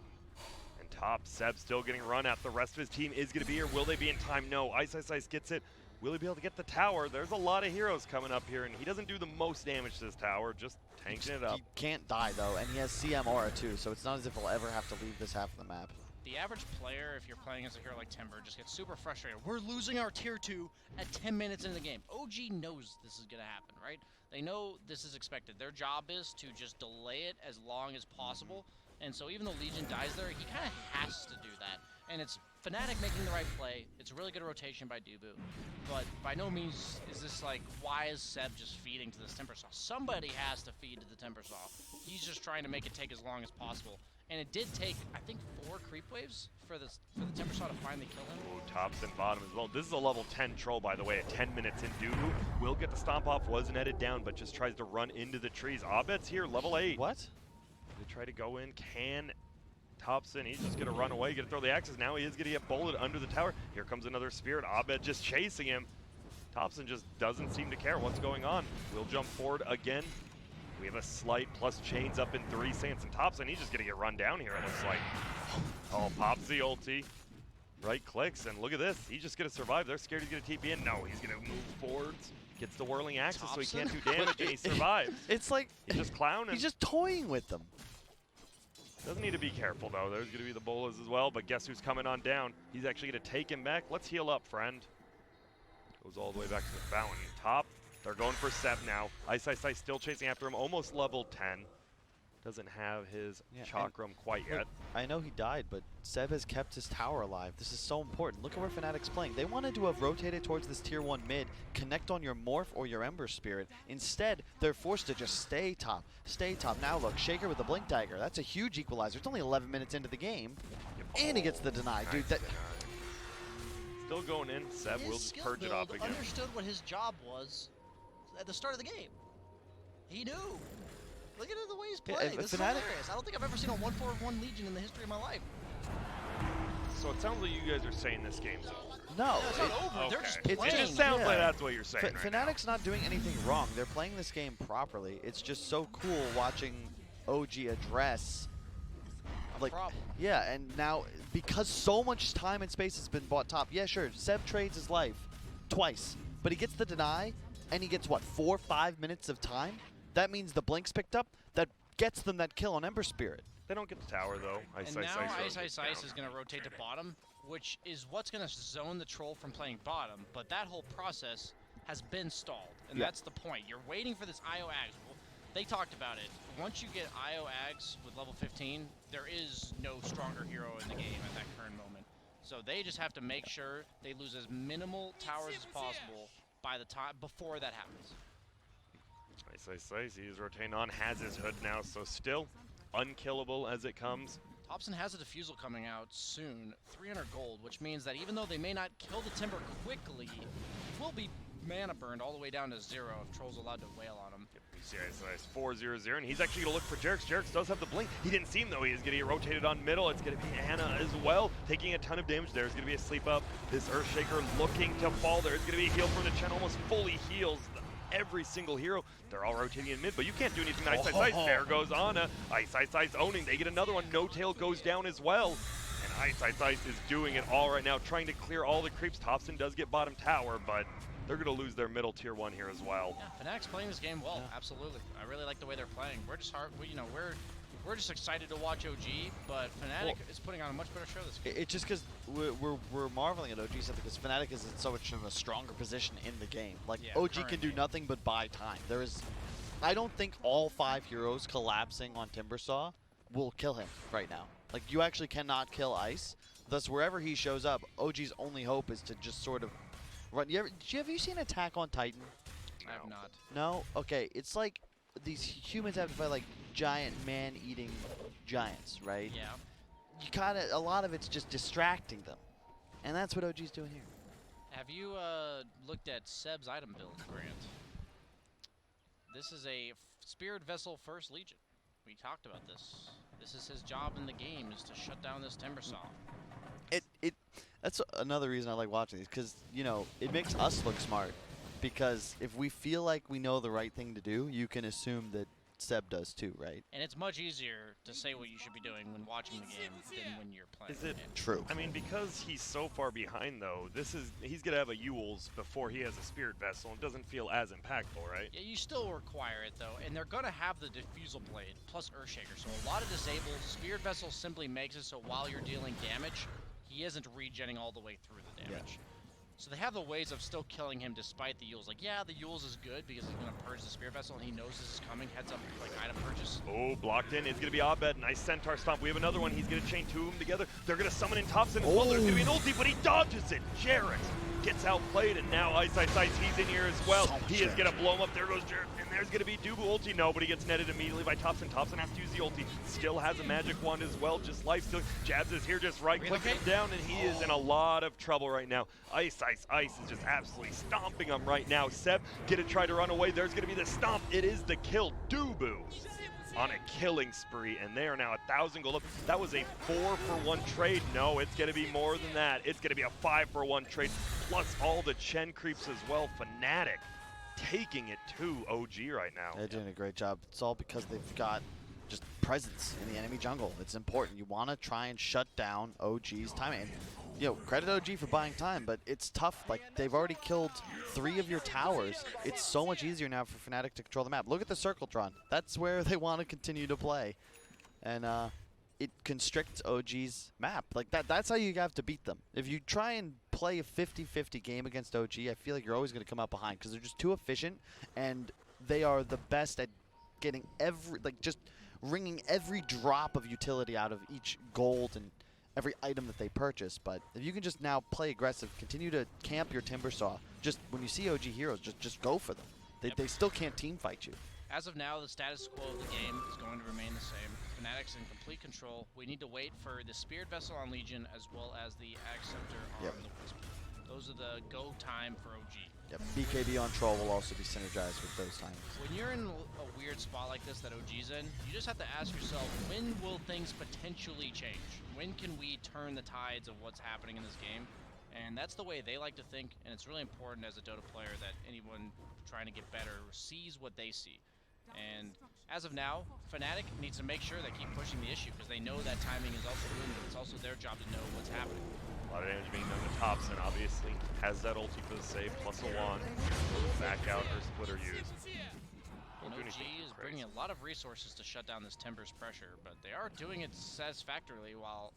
And top, Seb still getting run at. The rest of his team is going to be here. Will they be in time? No. Ice gets it. Will he be able to get the tower? There's a lot of heroes coming up here, and he doesn't do the most damage to this tower, just tanking it up. He can't die, though, and he has CM aura, too, so it's not as if he'll ever have to leave this half of the map. The average player, if you're playing as a hero like Timber, just gets super frustrated. We're losing our tier 2 at 10 minutes into the game. OG knows this is going to happen, right? They know this is expected. Their job is to just delay it as long as possible, and so even though Legion dies there, he kind of has to do that. And it's Fnatic making the right play. It's a really good rotation by Dubu. But by no means is this like, why is Seb just feeding to this Timbersaw? Somebody has to feed to the Timbersaw. He's just trying to make it take as long as possible. And it did take, I think, 4 creep waves for the Timbersaw to finally kill him. Oh, tops and bottom as well. This is a level 10 troll, by the way, at 10 minutes in. Dubu will get the stomp off, was netted down, but just tries to run into the trees. Abed's here, level 8. What? They try to go in, can Topson, he's just going to run away, going to throw the axes. Now he is going to get bullet under the tower. Here comes another Spirit. Abed just chasing him. Topson just doesn't seem to care what's going on. We'll jump forward again. We have a slight plus chains up in 3. Sanson Topson, he's just going to get run down here, it looks like. Oh, pops the ulti. Right clicks, and look at this. He's just going to survive. They're scared he's going to TP in. No, he's going to move forwards. Gets the whirling axis so he can't do damage, and he survives. It's like he's just clowning. He's just toying with them. Doesn't need to be careful, though. There's going to be the bolas as well, but guess who's coming on down? He's actually going to take him back. Let's heal up, friend. Goes all the way back to the fountain. Top, they're going for Seb now. Ice still chasing after him, almost level 10. Doesn't have his chakram quite yet. I know he died, but Seb has kept his tower alive. This is so important. Look at where Fnatic's playing. They wanted to have rotated towards this tier 1 mid, connect on your Morph or your Ember Spirit. Instead, they're forced to just stay top. Stay top. Now look, Shaker with the Blink Dagger. That's a huge equalizer. It's only 11 minutes into the game, and he gets the deny. Dude, that... Still going in. Seb will just purge it off again. Understood what his job was at the start of the game. He knew. Look at the way he's playing. This is hilarious. I don't think I've ever seen a 1-4-1 Legion in the history of my life. So it sounds like you guys are saying this game's over. No. It's not over. Okay. They're just playing. It just sounds like that's what you're saying Fnatic's not doing anything wrong. They're playing this game properly. It's just so cool watching OG address like problem. Yeah, and now because so much time and space has been bought top. Yeah, sure. Seb trades his life twice, but he gets the deny, and he gets what, 4-5 minutes of time? That means the Blink's picked up. That gets them that kill on Ember Spirit. They don't get the tower, though. Ice is going to rotate to bottom, which is what's going to zone the troll from playing bottom. But that whole process has been stalled, and that's the point. You're waiting for this IO Ags. Well, they talked about it. Once you get IO Ags with level 15, there is no stronger hero in the game at that current moment. So they just have to make sure they lose as minimal towers as possible by the time before that happens. Nice. He's rotating on, has his hood now, so still unkillable as it comes. Topson has a defusal coming out soon, 300 gold, which means that even though they may not kill the Timber quickly, he will be mana burned all the way down to 0 if Troll's allowed to wail on him. Yep, we see Ice 4-0-0, and he's actually going to look for Jerix. Jerix does have the blink. He didn't see him, though. He is going to get rotated on middle. It's going to be Anna as well, taking a ton of damage. There's going to be a sleep up. This Earthshaker looking to fall. There's going to be a heal from the Chen, almost fully heals every single hero. They're all rotating in mid, but you can't do anything. Ice. There goes Anna. Ice owning. They get another one. No Tail goes down as well. And Ice is doing it all right now, trying to clear all the creeps. Topson does get bottom tower, but they're going to lose their middle tier 1 here as well. Yeah, Fnatic's playing this game well, absolutely. I really like the way they're playing. We're just we're just excited to watch OG, but Fnatic is putting on a much better show this game. It's just because we're marveling at OG something because Fnatic is in so much of a stronger position in the game. Like, yeah, OG can do nothing but buy time. I don't think all 5 heroes collapsing on Timbersaw will kill him right now. Like, you actually cannot kill Ice. Thus, wherever he shows up, OG's only hope is to just sort of run. Have you seen Attack on Titan? I have not. No? Okay, it's like these humans have to fight like giant man-eating giants, right? Yeah. A lot of it's just distracting them. And that's what OG's doing here. Have you looked at Seb's item build, Grant? This is a Spirit Vessel First Legion. We talked about this. This is his job in the game, is to shut down this Timbersaw. That's another reason I like watching these, because, you know, it makes us look smart. Because if we feel like we know the right thing to do, you can assume that Seb does too, right? And it's much easier to say what you should be doing when watching the game than when you're playing. Is it true? I mean, because he's so far behind, though, he's gonna have a Yules before he has a Spirit Vessel, and it doesn't feel as impactful, right? Yeah, you still require it though, and they're gonna have the Diffusal Blade plus Earthshaker, so a lot of disables. Spirit Vessel simply makes it so while you're dealing damage, he isn't regenning all the way through the damage. Yeah. So they have the ways of still killing him despite the Yules. Like, yeah, the Yules is good because he's going to purge the Spirit Vessel and he knows this is coming. Heads up, like, item purchase. Oh, blocked in. It's going to be Abed. Nice Centaur Stomp. We have another one. He's going to chain 2 of them together. They're going to summon in Topson as well. There's going to be an ulti, but he dodges it. Jarrett gets outplayed, and now Ice, he's in here as well. He is going to blow him up. There goes Jarrett, and there's going to be Dubu ulti. No, but he gets netted immediately by Topson. Topson has to use the ulti. Still has a magic wand as well, just life stealing. Jabs is here, just right-clicking him down, and he is in a lot of trouble right now. Ice is just absolutely stomping him right now. Seb gonna try to run away. There's gonna be the stomp. It is the kill. Dubu on a killing spree, and they are now 1,000 gold up. That was a 4-for-1 trade. No, it's gonna be more than that. It's gonna be a 5-for-1 trade, plus all the Chen creeps as well. Fnatic taking it to OG right now. They're doing a great job. It's all because they've got just presence in the enemy jungle. It's important. You want to try and shut down OG's timing. And, you know, credit OG for buying time, but it's tough. Like, they've already killed 3 of your towers. It's so much easier now for Fnatic to control the map. Look at the circle drawn. That's where they want to continue to play. And it constricts OG's map. Like, that's how you have to beat them. If you try and play a 50-50 game against OG, I feel like you're always going to come out behind because they're just too efficient, and they are the best at getting just wringing every drop of utility out of each gold and every item that they purchase. But if you can just now play aggressive, continue to camp your Timbersaw, just when you see OG heroes, just go for them. They still can't team fight you. As of now, the status quo of the game is going to remain the same. Fnatic's in complete control. We need to wait for the Spirit Vessel on Legion as well as the INTERCEPTOR on the Wisp. Those are the go time for OG. Yep, BKB on Troll will also be synergized with those times. When you're in a weird spot like this that OG's in, you just have to ask yourself, when will things potentially change? When can we turn the tides of what's happening in this game? And that's the way they like to think, and it's really important as a Dota player that anyone trying to get better sees what they see. And as of now, Fnatic needs to make sure they keep pushing the issue because they know that timing is also good, but it's also their job to know what's happening. A lot of damage being done to Topson, obviously. Has that ulti for the save, plus a wand. Back out or splitter used. And OG is bringing a lot of resources to shut down this Timber's pressure, but they are doing it satisfactorily while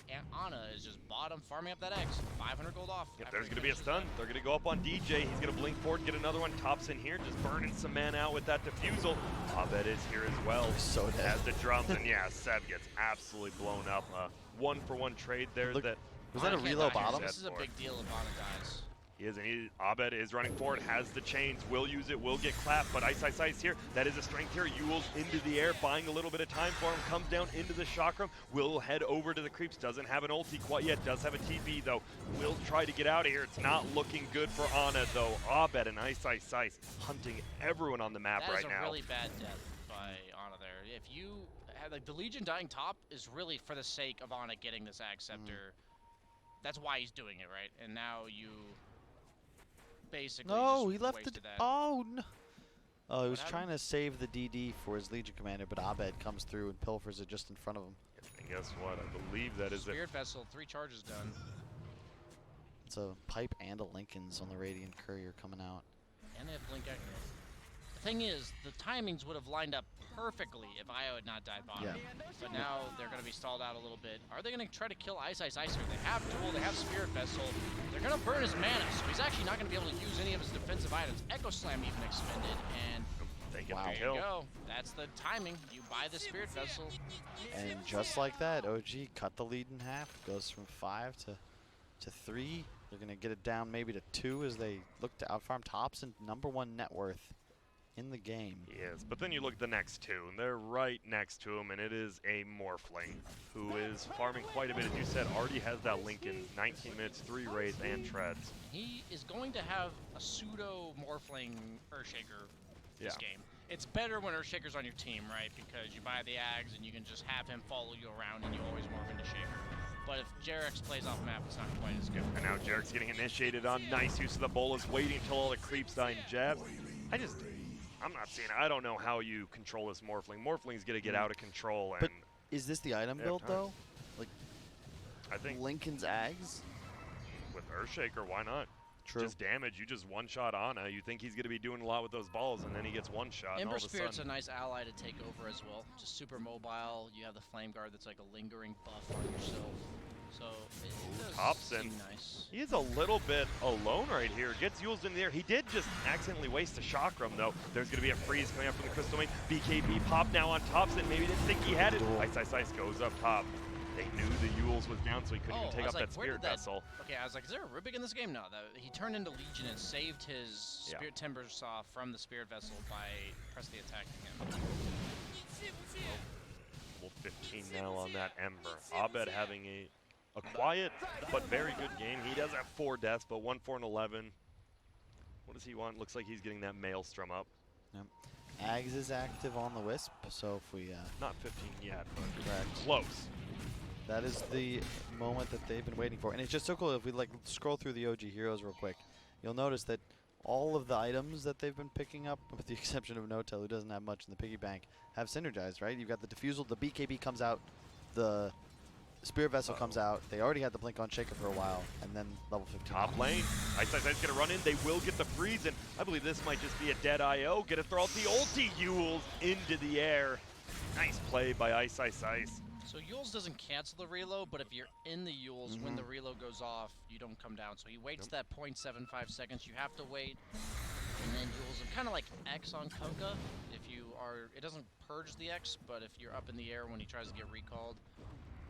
Anna is just bottom farming up that X. 500 gold off. Yep, there's going to be a stun. They're going to go up on DJ. He's going to blink forward, get another one. Topson here, just burning some mana out with that defusal. Abed is here as well. So dead. As the drums, and yeah, Seb gets absolutely blown up. 1-for-1 trade there. Was that a Can't reload die here. bottom? This is a big deal if Ana dies. He is, and Abed is running forward, has the chains, will use it, will get clapped, but Ice here, that is a strength here. Yules into the air, buying a little bit of time for him, comes down into the chakram, will head over to the creeps, doesn't have an ulti quite yet, does have a TP though, will try to get out of here. It's not looking good for Ana though. Abed and Ice hunting everyone on the map right now. That is a really bad death by Ana there. If you had, like, the Legion dying top is really for the sake of Ana getting this Ag Scepter. That's why he's doing it, right? And now you basically No, just he left the. wasted that. Oh no! Oh, he was happened? trying to save the DD for his Legion commander, but Abed comes through and pilfers it just in front of him. And guess what? I believe that is it. Spirit Vessel, 3 charges done. It's a Pipe and a Lincoln's on the Radiant Courier coming out. And they have Blink Echo. The thing is, the timings would have lined up perfectly if Io had not died bottom. Yeah. But now they're going to be stalled out a little bit. Are they going to try to kill Ice here? They have Duel, they have Spirit Vessel. They're going to burn his mana, so he's actually not going to be able to use any of his defensive items. Echo Slam even expended, and They get Wow. the there you kill. go. That's the timing. You buy the Spirit Vessel. And just like that, OG cut the lead in half. Goes from 5 to 3. They're going to get it down maybe to 2 as they look to outfarm tops and #1 net worth in the game. Yes, but then you look at the next two, and they're right next to him, and it is a Morphling, who is farming quite a bit. As you said, already has that Lincoln, 19 minutes, 3 raids, and treads. He is going to have a pseudo Morphling Earthshaker this Yeah. game. It's better when Earthshaker's on your team, right? Because you buy the Ags and you can just have him follow you around and you always morph into Shaker. But if JerAx plays off map, it's not quite as good. And now JerAx's getting initiated on. Nice use of the bolas, waiting until all the creeps die and jabs. I'm not seeing it. I don't know how you control this Morphling. Morphling's going to get out of control. And But is this the item build, time. though? Like I think Lincoln's Ags? with Earthshaker, why not? True. Just damage. You just one-shot Ana. You think he's going to be doing a lot with those balls, and then he gets one-shot. And all Ember of a Spirit's a sudden, nice ally to take over as well. Just super mobile. You have the Flame Guard that's like a lingering buff on yourself. So it does Thompson. seem nice. He's a little bit alone right here. Gets Yules in the air. He did just accidentally waste a chakram, though. There's going to be a freeze coming up from the Crystal Main. BKB pop now on Thompson. Maybe didn't think he had it. Ice goes up top. They knew the Yules was down, so he couldn't even take up that Spirit Vessel. Okay, I was like, is there a Rubik in this game? No, he turned into Legion and saved his Spirit Timber Saw from the Spirit Vessel by pressing the attack to him. Level 15 now on that Ember. Abed having a quiet but very good game. He does have 4 deaths, but 1, 4, and 11. What does he want? Looks like he's getting that Maelstrom up. Yep. Ags is active on the Wisp, so if we Not 15 yet, but correct. close. That is the moment that they've been waiting for. And it's just so cool if we like scroll through the OG heroes real quick. You'll notice that all of the items that they've been picking up, with the exception of Notel, who doesn't have much in the piggy bank, have synergized, right? You've got the Diffusal, the BKB comes out, the Spirit Vessel comes out. They already had the Blink on Shaker for a while, and then level 15. Top lane. Ice going to run in. They will get the freeze, and I believe this might just be a dead IO. Get to throw out the ulti. Yules into the air. Nice play by Ice. So Yules doesn't cancel the reload, but if you're in the Yules, when the reload goes off, you don't come down. So he waits that 0.75 seconds. You have to wait, and then Yules are kind of like X on Kunkka. If you are, it doesn't purge the X, but if you're up in the air when he tries to get recalled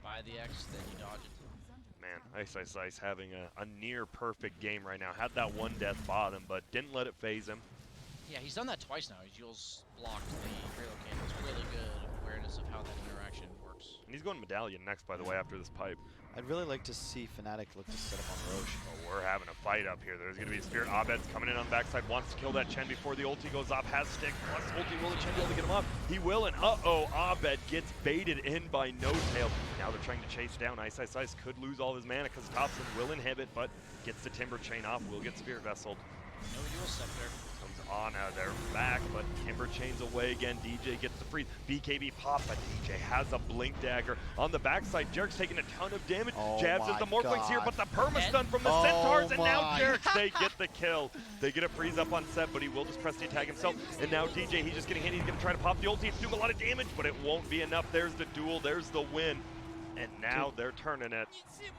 by the X, then you dodge it. Man, Ice having a near perfect game right now. Had that 1 death bottom, but didn't let it phase him. Yeah, he's done that twice now. He's Yules blocked the relocate. It's really good awareness of how that interaction works. And he's going Medallion next, by the way, after this pipe. I'd really like to see Fnatic look to set up on Roche. Oh, we're having a fight up here. There's going to be a Spirit. Abed's coming in on the backside, wants to kill that Chen before the ulti goes off, has stick, wants ulti. Will the Chen be able to get him up? He will, and uh-oh, Abed gets baited in by Notail. Now they're trying to chase down. Ice could lose all of his mana because Thompson will inhibit, but gets the Timber Chain off, will get Spirit Vesseled. No Yules Scepter. Ana, they're back, but Timber Chain's away again. DJ gets the freeze. BKB pop, but DJ has a Blink Dagger. On the backside, JerAx's taking a ton of damage. Oh Jabs as the Morphling's here, but the perma-stun from the Centaurs, and now JerAx, they get the kill. They get a freeze up on Seb, but he will just press the attack himself. And now DJ, he's just getting hit. He's going to try to pop the ulti. It's doing a lot of damage, but it won't be enough. There's the duel. There's the win. And now they're turning it.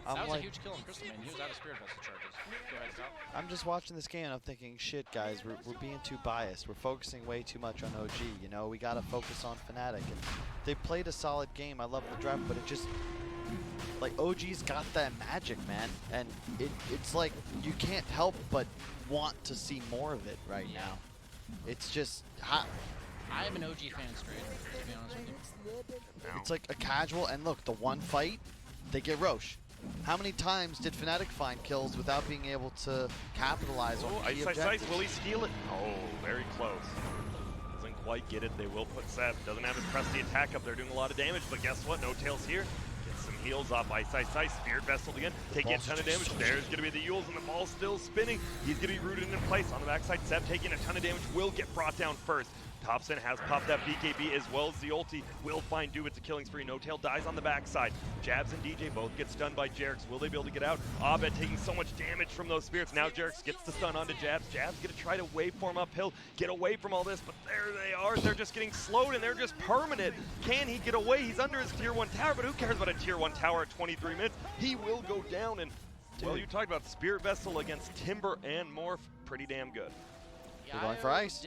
That was a huge kill on Crystal Man. He was out of Spirit Vessel charges. Go ahead, Scott. I'm just watching this game and I'm thinking, shit, guys, we're being too biased. We're focusing way too much on OG. You know, we got to focus on Fnatic. And they played a solid game. I love the draft, but like OG's got that magic, man, and it's like you can't help but want to see more of it right now. It's just hot. I am an OG fan straight, to be honest with you. It's like a casual, and look, the one fight, they get Roche. How many times did Fnatic find kills without being able to capitalize on key objectives? Will he steal it? Oh, very close. Doesn't quite get it. They will put Seb. Doesn't have his press the attack up there, doing a lot of damage, but guess what? No Tails here. Gets some heals off Ice. Spirit Vessel again, taking a ton of damage. There's going to be the Yules, and the ball's still spinning. He's going to be rooted in place on the backside. Seb taking a ton of damage, will get brought down first. Thompson has popped that BKB as well as the ulti. Will find Do. It's a killing spree. No Tail dies on the backside. Jabs and DJ both get stunned by JerAx. Will they be able to get out? Abed taking so much damage from those spirits. Now JerAx gets the stun onto Jabs. Jabs gonna try to waveform uphill, get away from all this, but there they are. They're just getting slowed and they're just permanent. Can he get away? He's under his tier 1 tower, but who cares about a tier 1 tower at 23 minutes? He will go down, and well, you talked about Spirit Vessel against Timber and Morph. Pretty damn good. They're going for Ice.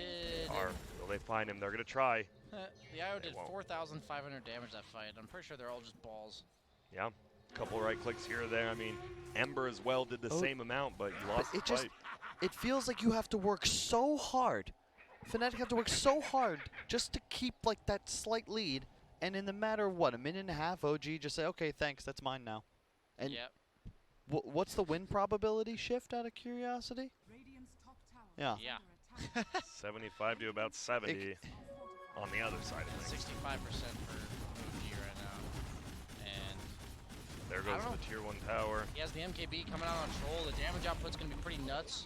They find him, they're gonna try. The IO did 4,500 damage that fight. I'm pretty sure they're all just balls. Yeah, a couple right clicks here or there. I mean, Ember as well did the same amount, but you lost the fight. It feels like you have to work so hard. Fnatic have to work so hard just to keep like that slight lead, and in the matter of what, a minute and a half, OG just say, okay, thanks, that's mine now. And what's the win probability shift out of curiosity? Yeah. 75 to about 70 on the other side of things. 65% for OG right now. And there goes the tier 1 tower. He has the MKB coming out on Troll. The damage output's going to be pretty nuts.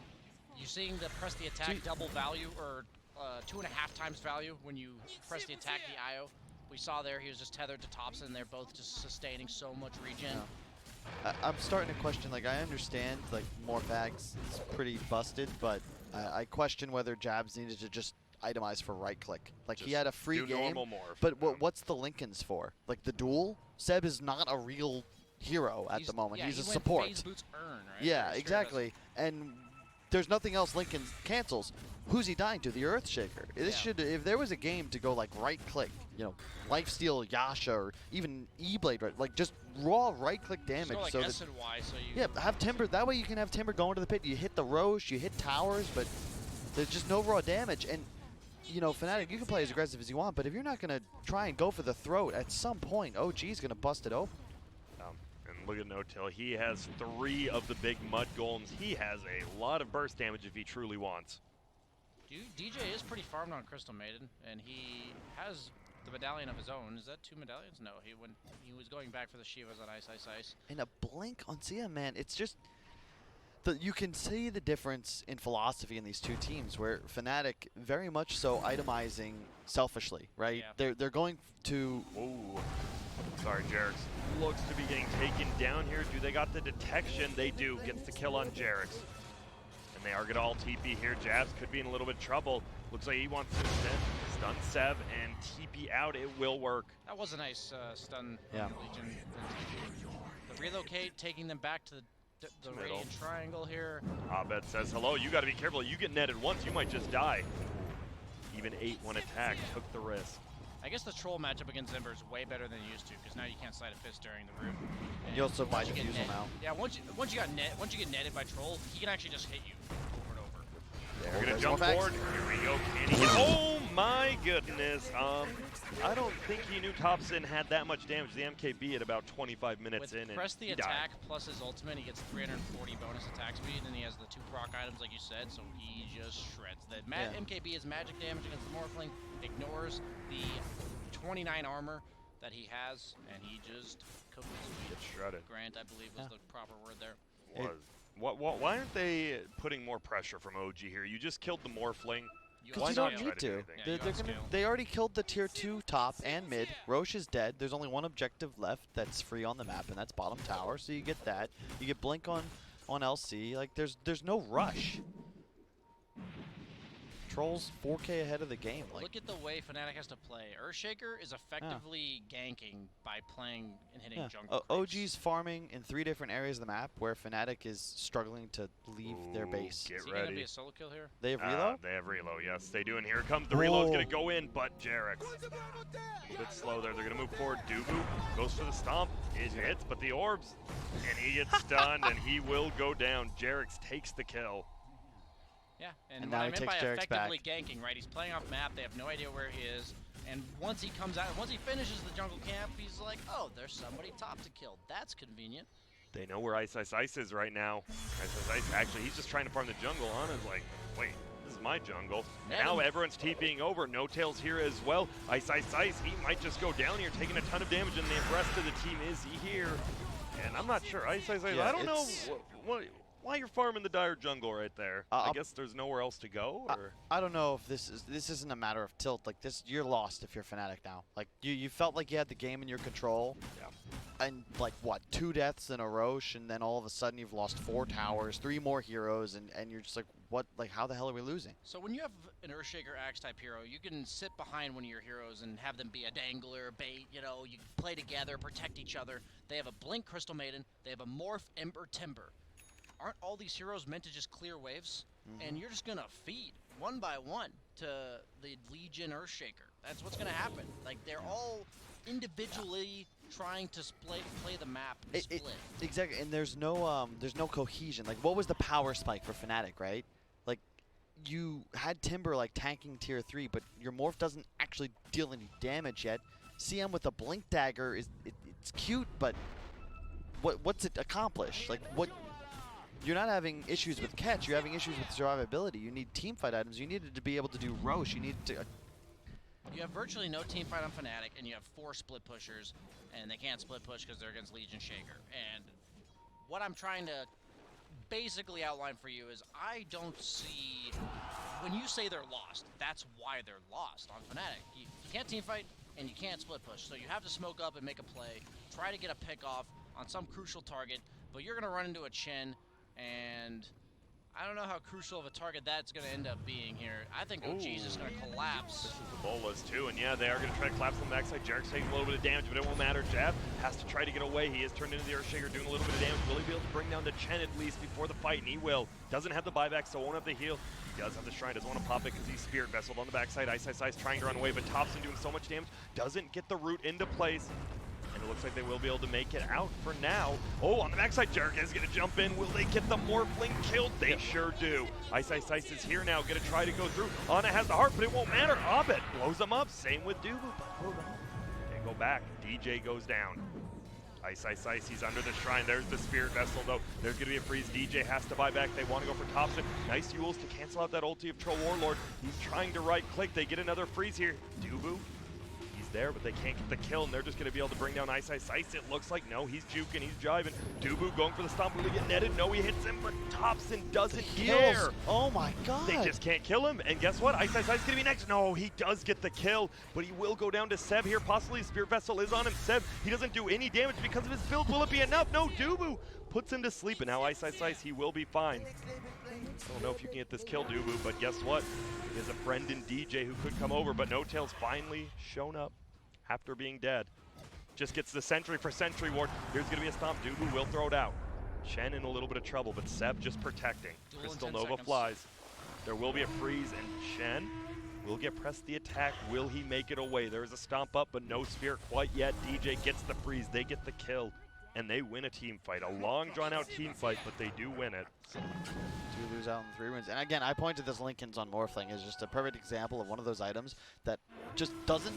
You're seeing the press the attack double value, or 2.5 times value when you press the attack the IO. We saw there he was just tethered to Thompson. They're both just sustaining so much regen. I'm starting to question, like, I understand, like, Morphags is pretty busted, but I question whether Jabs needed to just itemize for right click. Like, he had a free game, but what's the Lincolns for? Like, the duel? Seb is not a real hero at the moment. He's a support. Phase boots earn, right? Yeah, exactly. And there's nothing else Lincoln cancels. Who's he dying to? The Earthshaker. This should, if there was a game to go like right click, you know, lifesteal Yasha or even E-Blade, right? Like just raw right click damage. So like S and Y, so you have Timber. That way you can have Timber going to the pit. You hit the Roche, you hit towers, but there's just no raw damage. And you know, Fnatic, you can play as aggressive as you want, but if you're not gonna try and go for the throat, at some point OG's gonna bust it open. And look at No-Till. He has 3 of the big mud golems. He has a lot of burst damage if he truly wants. DJ is pretty farmed on Crystal Maiden, and he has the medallion of his own. Is that 2 medallions? No, he was going back for the Shivas on Ice. And a blink on Sia, man. It's just you can see the difference in philosophy in these two teams, where Fnatic very much so itemizing selfishly, right? Yeah. They're going to. Ooh. Sorry, JerAx looks to be getting taken down here. Do they got the detection? They do. Gets the kill on JerAx. And they are going to all TP here. Jabs could be in a little bit of trouble. Looks like he wants to stun Sev and TP out. It will work. That was a nice stun. Yeah. Legion. The relocate, taking them back to the Radiant Triangle here. Abed says hello. You got to be careful. You get netted once, you might just die. Even 8-1 attack took the risk. I guess the Troll matchup against Ember is way better than it used to, because now you can't slide a fist during the room. And you also buy defusal now. Yeah, once you get netted by Troll, he can actually just hit you over and over. They're gonna jump forward. Here we go. Can he hit? Oh my goodness. I don't think he knew Thompson had that much damage. The MKB at about 25 minutes in. With press the attack plus his ultimate, he gets 340 bonus attack speed, and he has the 2 proc items like you said, so he just shreds. The MKB is magic damage against the Morphling, ignores the 29 armor that he has, and he just cooks. Gets shredded. Grant, I believe, was the proper word there. Why aren't they putting more pressure from OG here? You just killed the Morphling. Because you don't need to. They already killed the tier 2 top and mid. Roche is dead. There's only one objective left that's free on the map, and that's bottom tower. So you get that. You get Blink on LC. Like there's no rush. Troll's 4K ahead of the game. Like, look at the way Fnatic has to play. Earthshaker is effectively ganking by playing and hitting jungle creeps. OG's farming in 3 different areas of the map where Fnatic is struggling to leave their base. Get is he ready. gonna be a solo kill here? They have reload? They have reload, yes, they do, and here it comes. The reload's going to go in, but JerAx a little bit slow there. They're going to move forward. Dubu goes for the stomp. It hits, but the orbs, and he gets stunned, and he will go down. JerAx takes the kill. Yeah, And what now I he meant by takes JerAx effectively back. ganking, right? He's playing off map. They have no idea where he is. And once he comes out, once he finishes the jungle camp, he's like, oh, there's somebody top to kill. That's convenient. They know where Ice is right now. Ice, actually, he's just trying to farm the jungle. Hana's like, wait, this is my jungle. Now everyone's TPing over. No Tails here as well. Ice, he might just go down here, taking a ton of damage, and the rest of the team is here. And I'm not sure. Ice, Yeah, I don't know why you're farming the dire jungle right there. I guess there's nowhere else to go, or I don't know if this isn't a matter of tilt. Like this, you're lost if you're Fnatic now. Like you felt like you had the game in your control. Yeah. And like what, 2 deaths in a Roche, and then all of a sudden you've lost 4 towers, 3 more heroes, and you're just like, what? Like, how the hell are we losing? So when you have an Earthshaker Axe type hero, you can sit behind one of your heroes and have them be a dangler, bait. You know, you play together, protect each other. They have a Blink Crystal Maiden. They have a Morph Ember Timber. Aren't all these heroes meant to just clear waves? And you're just gonna feed one by one to the Legion Earthshaker. That's what's gonna happen. Like, they're all individually trying to play the map and split. Exactly, and there's no cohesion. Like, what was the power spike for Fnatic, right? Like, you had Timber like tanking tier 3, but your Morph doesn't actually deal any damage yet. CM with a Blink Dagger it's cute, but what's it accomplish? Like, what? You're not having issues with catch. You're having issues with survivability. You need teamfight items. You needed to be able to do Roche. You need to. You have virtually no teamfight on Fnatic, and you have 4 split pushers, and they can't split push because they're against Legion Shaker. And what I'm trying to basically outline for you is I don't see, when you say they're lost, that's why they're lost on Fnatic. You can't teamfight, and you can't split push. So you have to smoke up and make a play, try to get a pick off on some crucial target, but you're going to run into a Chen, and I don't know how crucial of a target that's going to end up being here. I think OG's just going to collapse. This is the Bolas too, and yeah, they are going to try to collapse on the backside. JerAx taking a little bit of damage, but it won't matter. Jab has to try to get away. He is turned into the Earthshaker, doing a little bit of damage. Will he be able to bring down the Chen at least before the fight? And he will. Doesn't have the buyback, so won't have the heal. He does have the Shrine, doesn't want to pop it because he's Spirit Vesseled on the backside. Ice trying to run away, but Thompson doing so much damage, doesn't get the root into place. And it looks like they will be able to make it out for now. Oh, on the backside, JerAx is going to jump in. Will they get the Morphling killed? They sure do. Ice is here now, going to try to go through. Ana has the heart, but it won't matter. Abed blows him up. Same with Dubu, but hold on. Can't go back. DJ goes down. Ice, he's under the Shrine. There's the Spirit Vessel, though. There's going to be a freeze. DJ has to buy back. They want to go for Thompson. Nice Yules to cancel out that ulti of Troll Warlord. He's trying to right-click. They get another freeze here. Dubu. There, but they can't get the kill, and they're just going to be able to bring down Ice. It looks like no, he's juking, he's jiving. Dubu going for the stomp. Will he get netted? No, he hits him, but Thompson doesn't care. Oh my god. They just can't kill him, and guess what? Ice is going to be next. No, he does get the kill, but he will go down to Seb here. Possibly Spirit Vessel is on him. Seb, he doesn't do any damage because of his build. Will it be enough? No, Dubu puts him to sleep, and now Ice, he will be fine. I don't know if you can get this kill, Dubu, but guess what? He has a friend in DJ who could come over, but No Tail's finally shown up after being dead. Just gets the sentry for Sentry Ward. Here's going to be a stomp. Dubu will throw it out. Shen in a little bit of trouble, but Seb just protecting. Crystal Nova flies. There will be a freeze, and Shen will get pressed the attack. Will he make it away? There is a stomp up, but no Spirit quite yet. DJ gets the freeze. They get the kill, and they win a team fight. A long, drawn-out team fight, but they do win it. 2 lose out in 3 wins. And again, I pointed this Linken's on Morphling as just a perfect example of one of those items that just doesn't.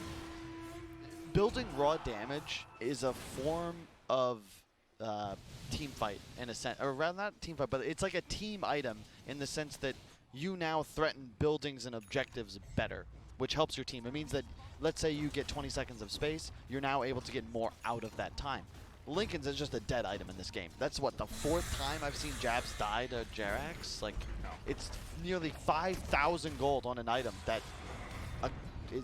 Building raw damage is a form of team fight in a sense, or rather not team fight, but it's like a team item in the sense that you now threaten buildings and objectives better, which helps your team. It means that, let's say you get 20 seconds of space, you're now able to get more out of that time. Linken's is just a dead item in this game. That's what, the 4th time I've seen Jabs die to JerAx? Like, it's nearly 5,000 gold on an item that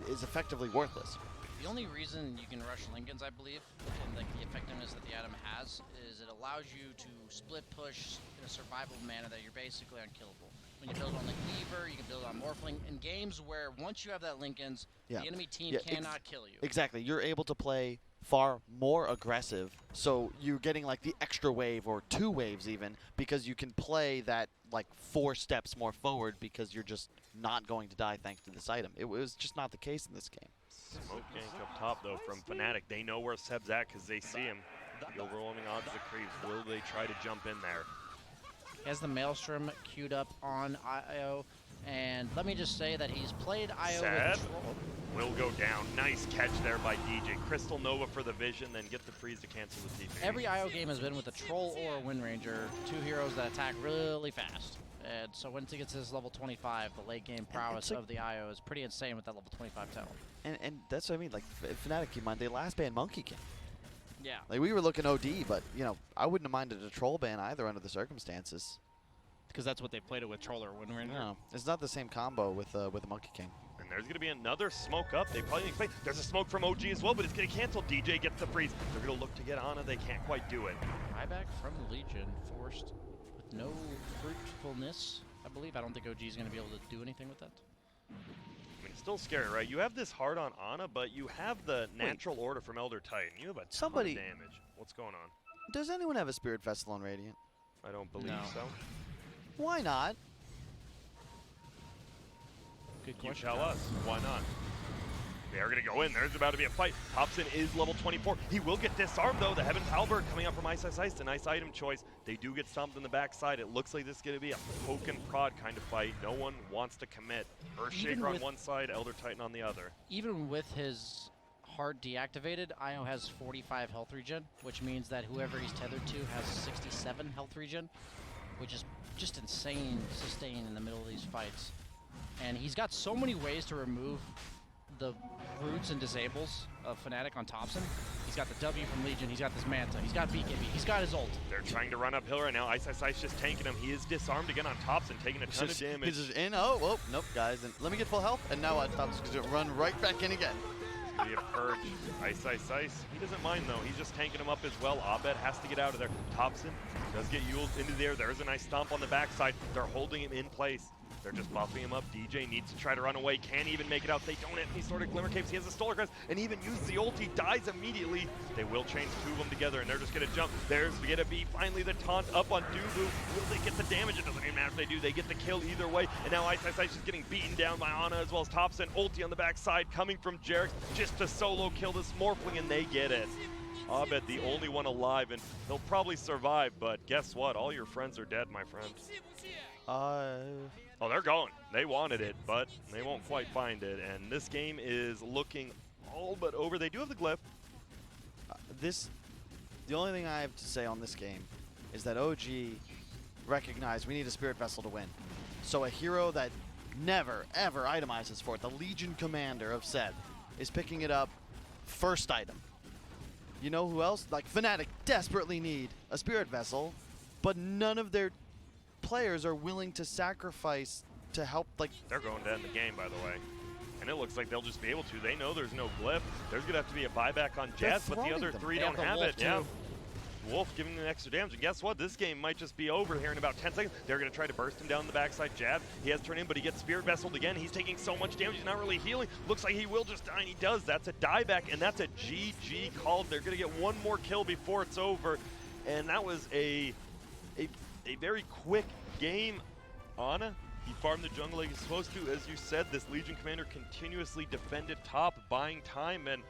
is effectively worthless. The only reason you can rush Linken's, I believe, and like the effectiveness that the item has, is it allows you to split push in a survival manner that you're basically unkillable. When you build on like Weaver, you can build on Morphling in games where once you have that Linkens, Yeah. the enemy team cannot kill you. Exactly. You're able to play far more aggressive, so you're getting like the extra wave or 2 waves even, because you can play that like 4 steps more forward because you're just not going to die thanks to this item. It was just not the case in this game. Smoke gank up top though from Fnatic. They know where Seb's at because they see him. The overwhelming odds of creeps. Will they try to jump in there? He has the Maelstrom queued up on IO, and let me just say that he's played IO Seb with Troll. will go down. Nice catch there by DJ. Crystal Nova for the vision, then get the freeze to cancel the TP. Every IO game has been with a Troll or a Wind Ranger, 2 heroes that attack really fast. And so once he gets to this level 25, the late game prowess of the IO is pretty insane with that level 25 talent. And that's what I mean. Like Fnatic, keep in mind, they last banned Monkey King. Yeah. Like we were looking OD, but you know I wouldn't have minded a troll ban either under the circumstances. Because that's what they played it with, Troll or Wind Ranger. No, it's not the same combo with a Monkey King. And there's going to be another smoke up. They probably think there's a smoke from OG as well, but it's going to cancel. DJ gets the freeze. They're going to look to get Ana. They can't quite do it. Buyback from Legion forced with no fruitfulness, I believe. I don't think OG is going to be able to do anything with that. I mean, it's still scary, right? You have this hard on Ana, but you have the natural order from Elder Titan. You have a ton of damage. What's going on? Does anyone have a Spirit Vessel on Radiant? I don't believe so. Why not? Good question. You tell us. Why not? They are going to go in. There's about to be a fight. Hobson is level 24. He will get disarmed, though. The Heaven's Halberd coming up from Ice. A nice item choice. They do get stomped in the backside. It looks like this is going to be a poke and prod kind of fight. No one wants to commit. Earthshaker on one side, Elder Titan on the other. Even with his heart deactivated, IO has 45 health regen, which means that whoever he's tethered to has 67 health regen, which is just insane sustain in the middle of these fights. And he's got so many ways to remove the roots and disables of Fnatic on Thompson. He's got the W from Legion, he's got this Manta, he's got BKB, he's got his ult. They're trying to run uphill right now. Ice just tanking him. He is disarmed again on Thompson, taking a ton of damage. He's just in. Oh, nope, guys. And let me get full health. And now Thompson's going to run right back in again. We have Purge. Ice. He doesn't mind, though. He's just tanking him up as well. Abed has to get out of there. Thompson does get Yuled into the air. There's a nice stomp on the backside. They're holding him in place. They're just buffing him up. DJ needs to try to run away. Can't even make it out. They don't have any sort of Glimmer Capes. He has a Stolar Crest and even uses the ult. He dies immediately. They will chain 2 of them together, and they're just going to jump. There's going to be finally the taunt up on Dubu. Will they get the damage? It doesn't even matter if they do. They get the kill either way. And now Ice is getting beaten down by Ana as well as Thompson. Ulti on the backside coming from Jerix just to solo kill this Morphling, and they get it. Abed, the only one alive, and he'll probably survive, but guess what? All your friends are dead, my friend. Oh, they're going. They wanted it, but they won't quite find it. And this game is looking all but over. They do have the glyph. The only thing I have to say on this game is that OG recognized we need a Spirit Vessel to win. So a hero that never, ever itemizes for it, the Legion Commander of Seb, is picking it up first item. You know who else? Like Fnatic desperately need a Spirit Vessel, but none of their players are willing to sacrifice to help. Like they're going to end the game, by the way, and it looks like they'll just be able to. They know there's no glyph. There's gonna have to be a buyback on Jazz, but the other 3 don't have it. Yeah, Wolf giving them extra damage, and guess what? This game might just be over here in about 10 seconds. They're gonna try to burst him down the backside. Jab, he has turned in, but he gets Spirit Vesseled again. He's taking so much damage, he's not really healing. Looks like he will just die, and he does. That's a dieback, and that's a GG called. They're gonna get 1 more kill before it's over, and that was a very quick game. Ana, he farmed the jungle like he's supposed to. As you said, this Legion Commander continuously defended top, buying time, and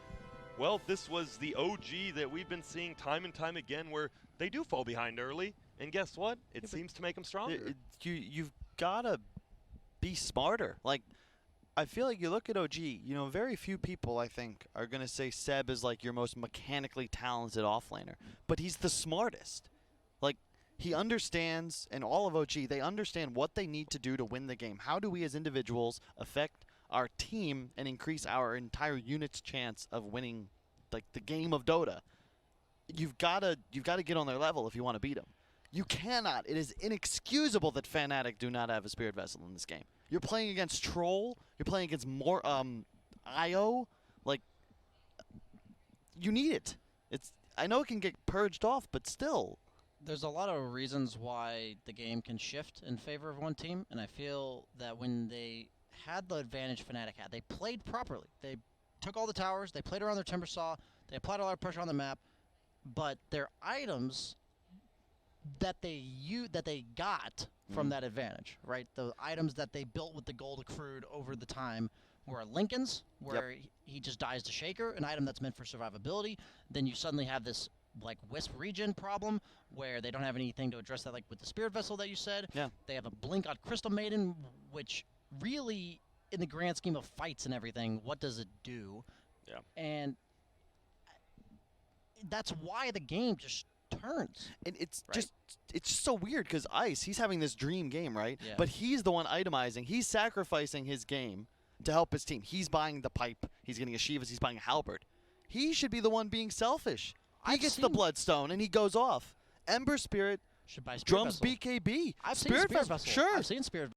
well, this was the OG that we've been seeing time and time again where they do fall behind early, and guess what? It seems to make them stronger. You've got to be smarter. Like, I feel like you look at OG, you know, very few people, I think, are going to say Seb is like your most mechanically talented offlaner, but he's the smartest. Like, he understands, and all of OG, they understand what they need to do to win the game. How do we as individuals affect our team and increase our entire unit's chance of winning, like, the game of Dota? You've got to get on their level if you want to beat them. You cannot. It is inexcusable that Fnatic do not have a Spirit Vessel in this game. You're playing against Troll. You're playing against more IO. Like, you need it. I know it can get purged off, but still, There's a lot of reasons why the game can shift in favor of one team, and I feel that when they had the advantage Fnatic had, they played properly. They took all the towers, they played around their timber saw, they applied a lot of pressure on the map, but their items that they got from that advantage, right? The items that they built with the gold accrued over the time were Lincoln's, where he just dies to Shaker, an item that's meant for survivability. Then you suddenly have this like Wisp regen problem where they don't have anything to address that, like with the Spirit Vessel that you said. Yeah. They have a blink on Crystal Maiden, which really, in the grand scheme of fights and everything, what does it do? Yeah. And that's why the game just turns. And it's right? it's just so weird because Ice, he's having this dream game, right? Yeah. But he's the one itemizing. He's sacrificing his game to help his team. He's buying the pipe. He's getting a Shivas. He's buying a halberd. He should be the one being selfish. He gets the Bloodstone and he goes off. Ember Spirit should buy Spirit drums Vessel. BKB. I've Spirit seen Spirit Vessel. Sure. I've seen Spirit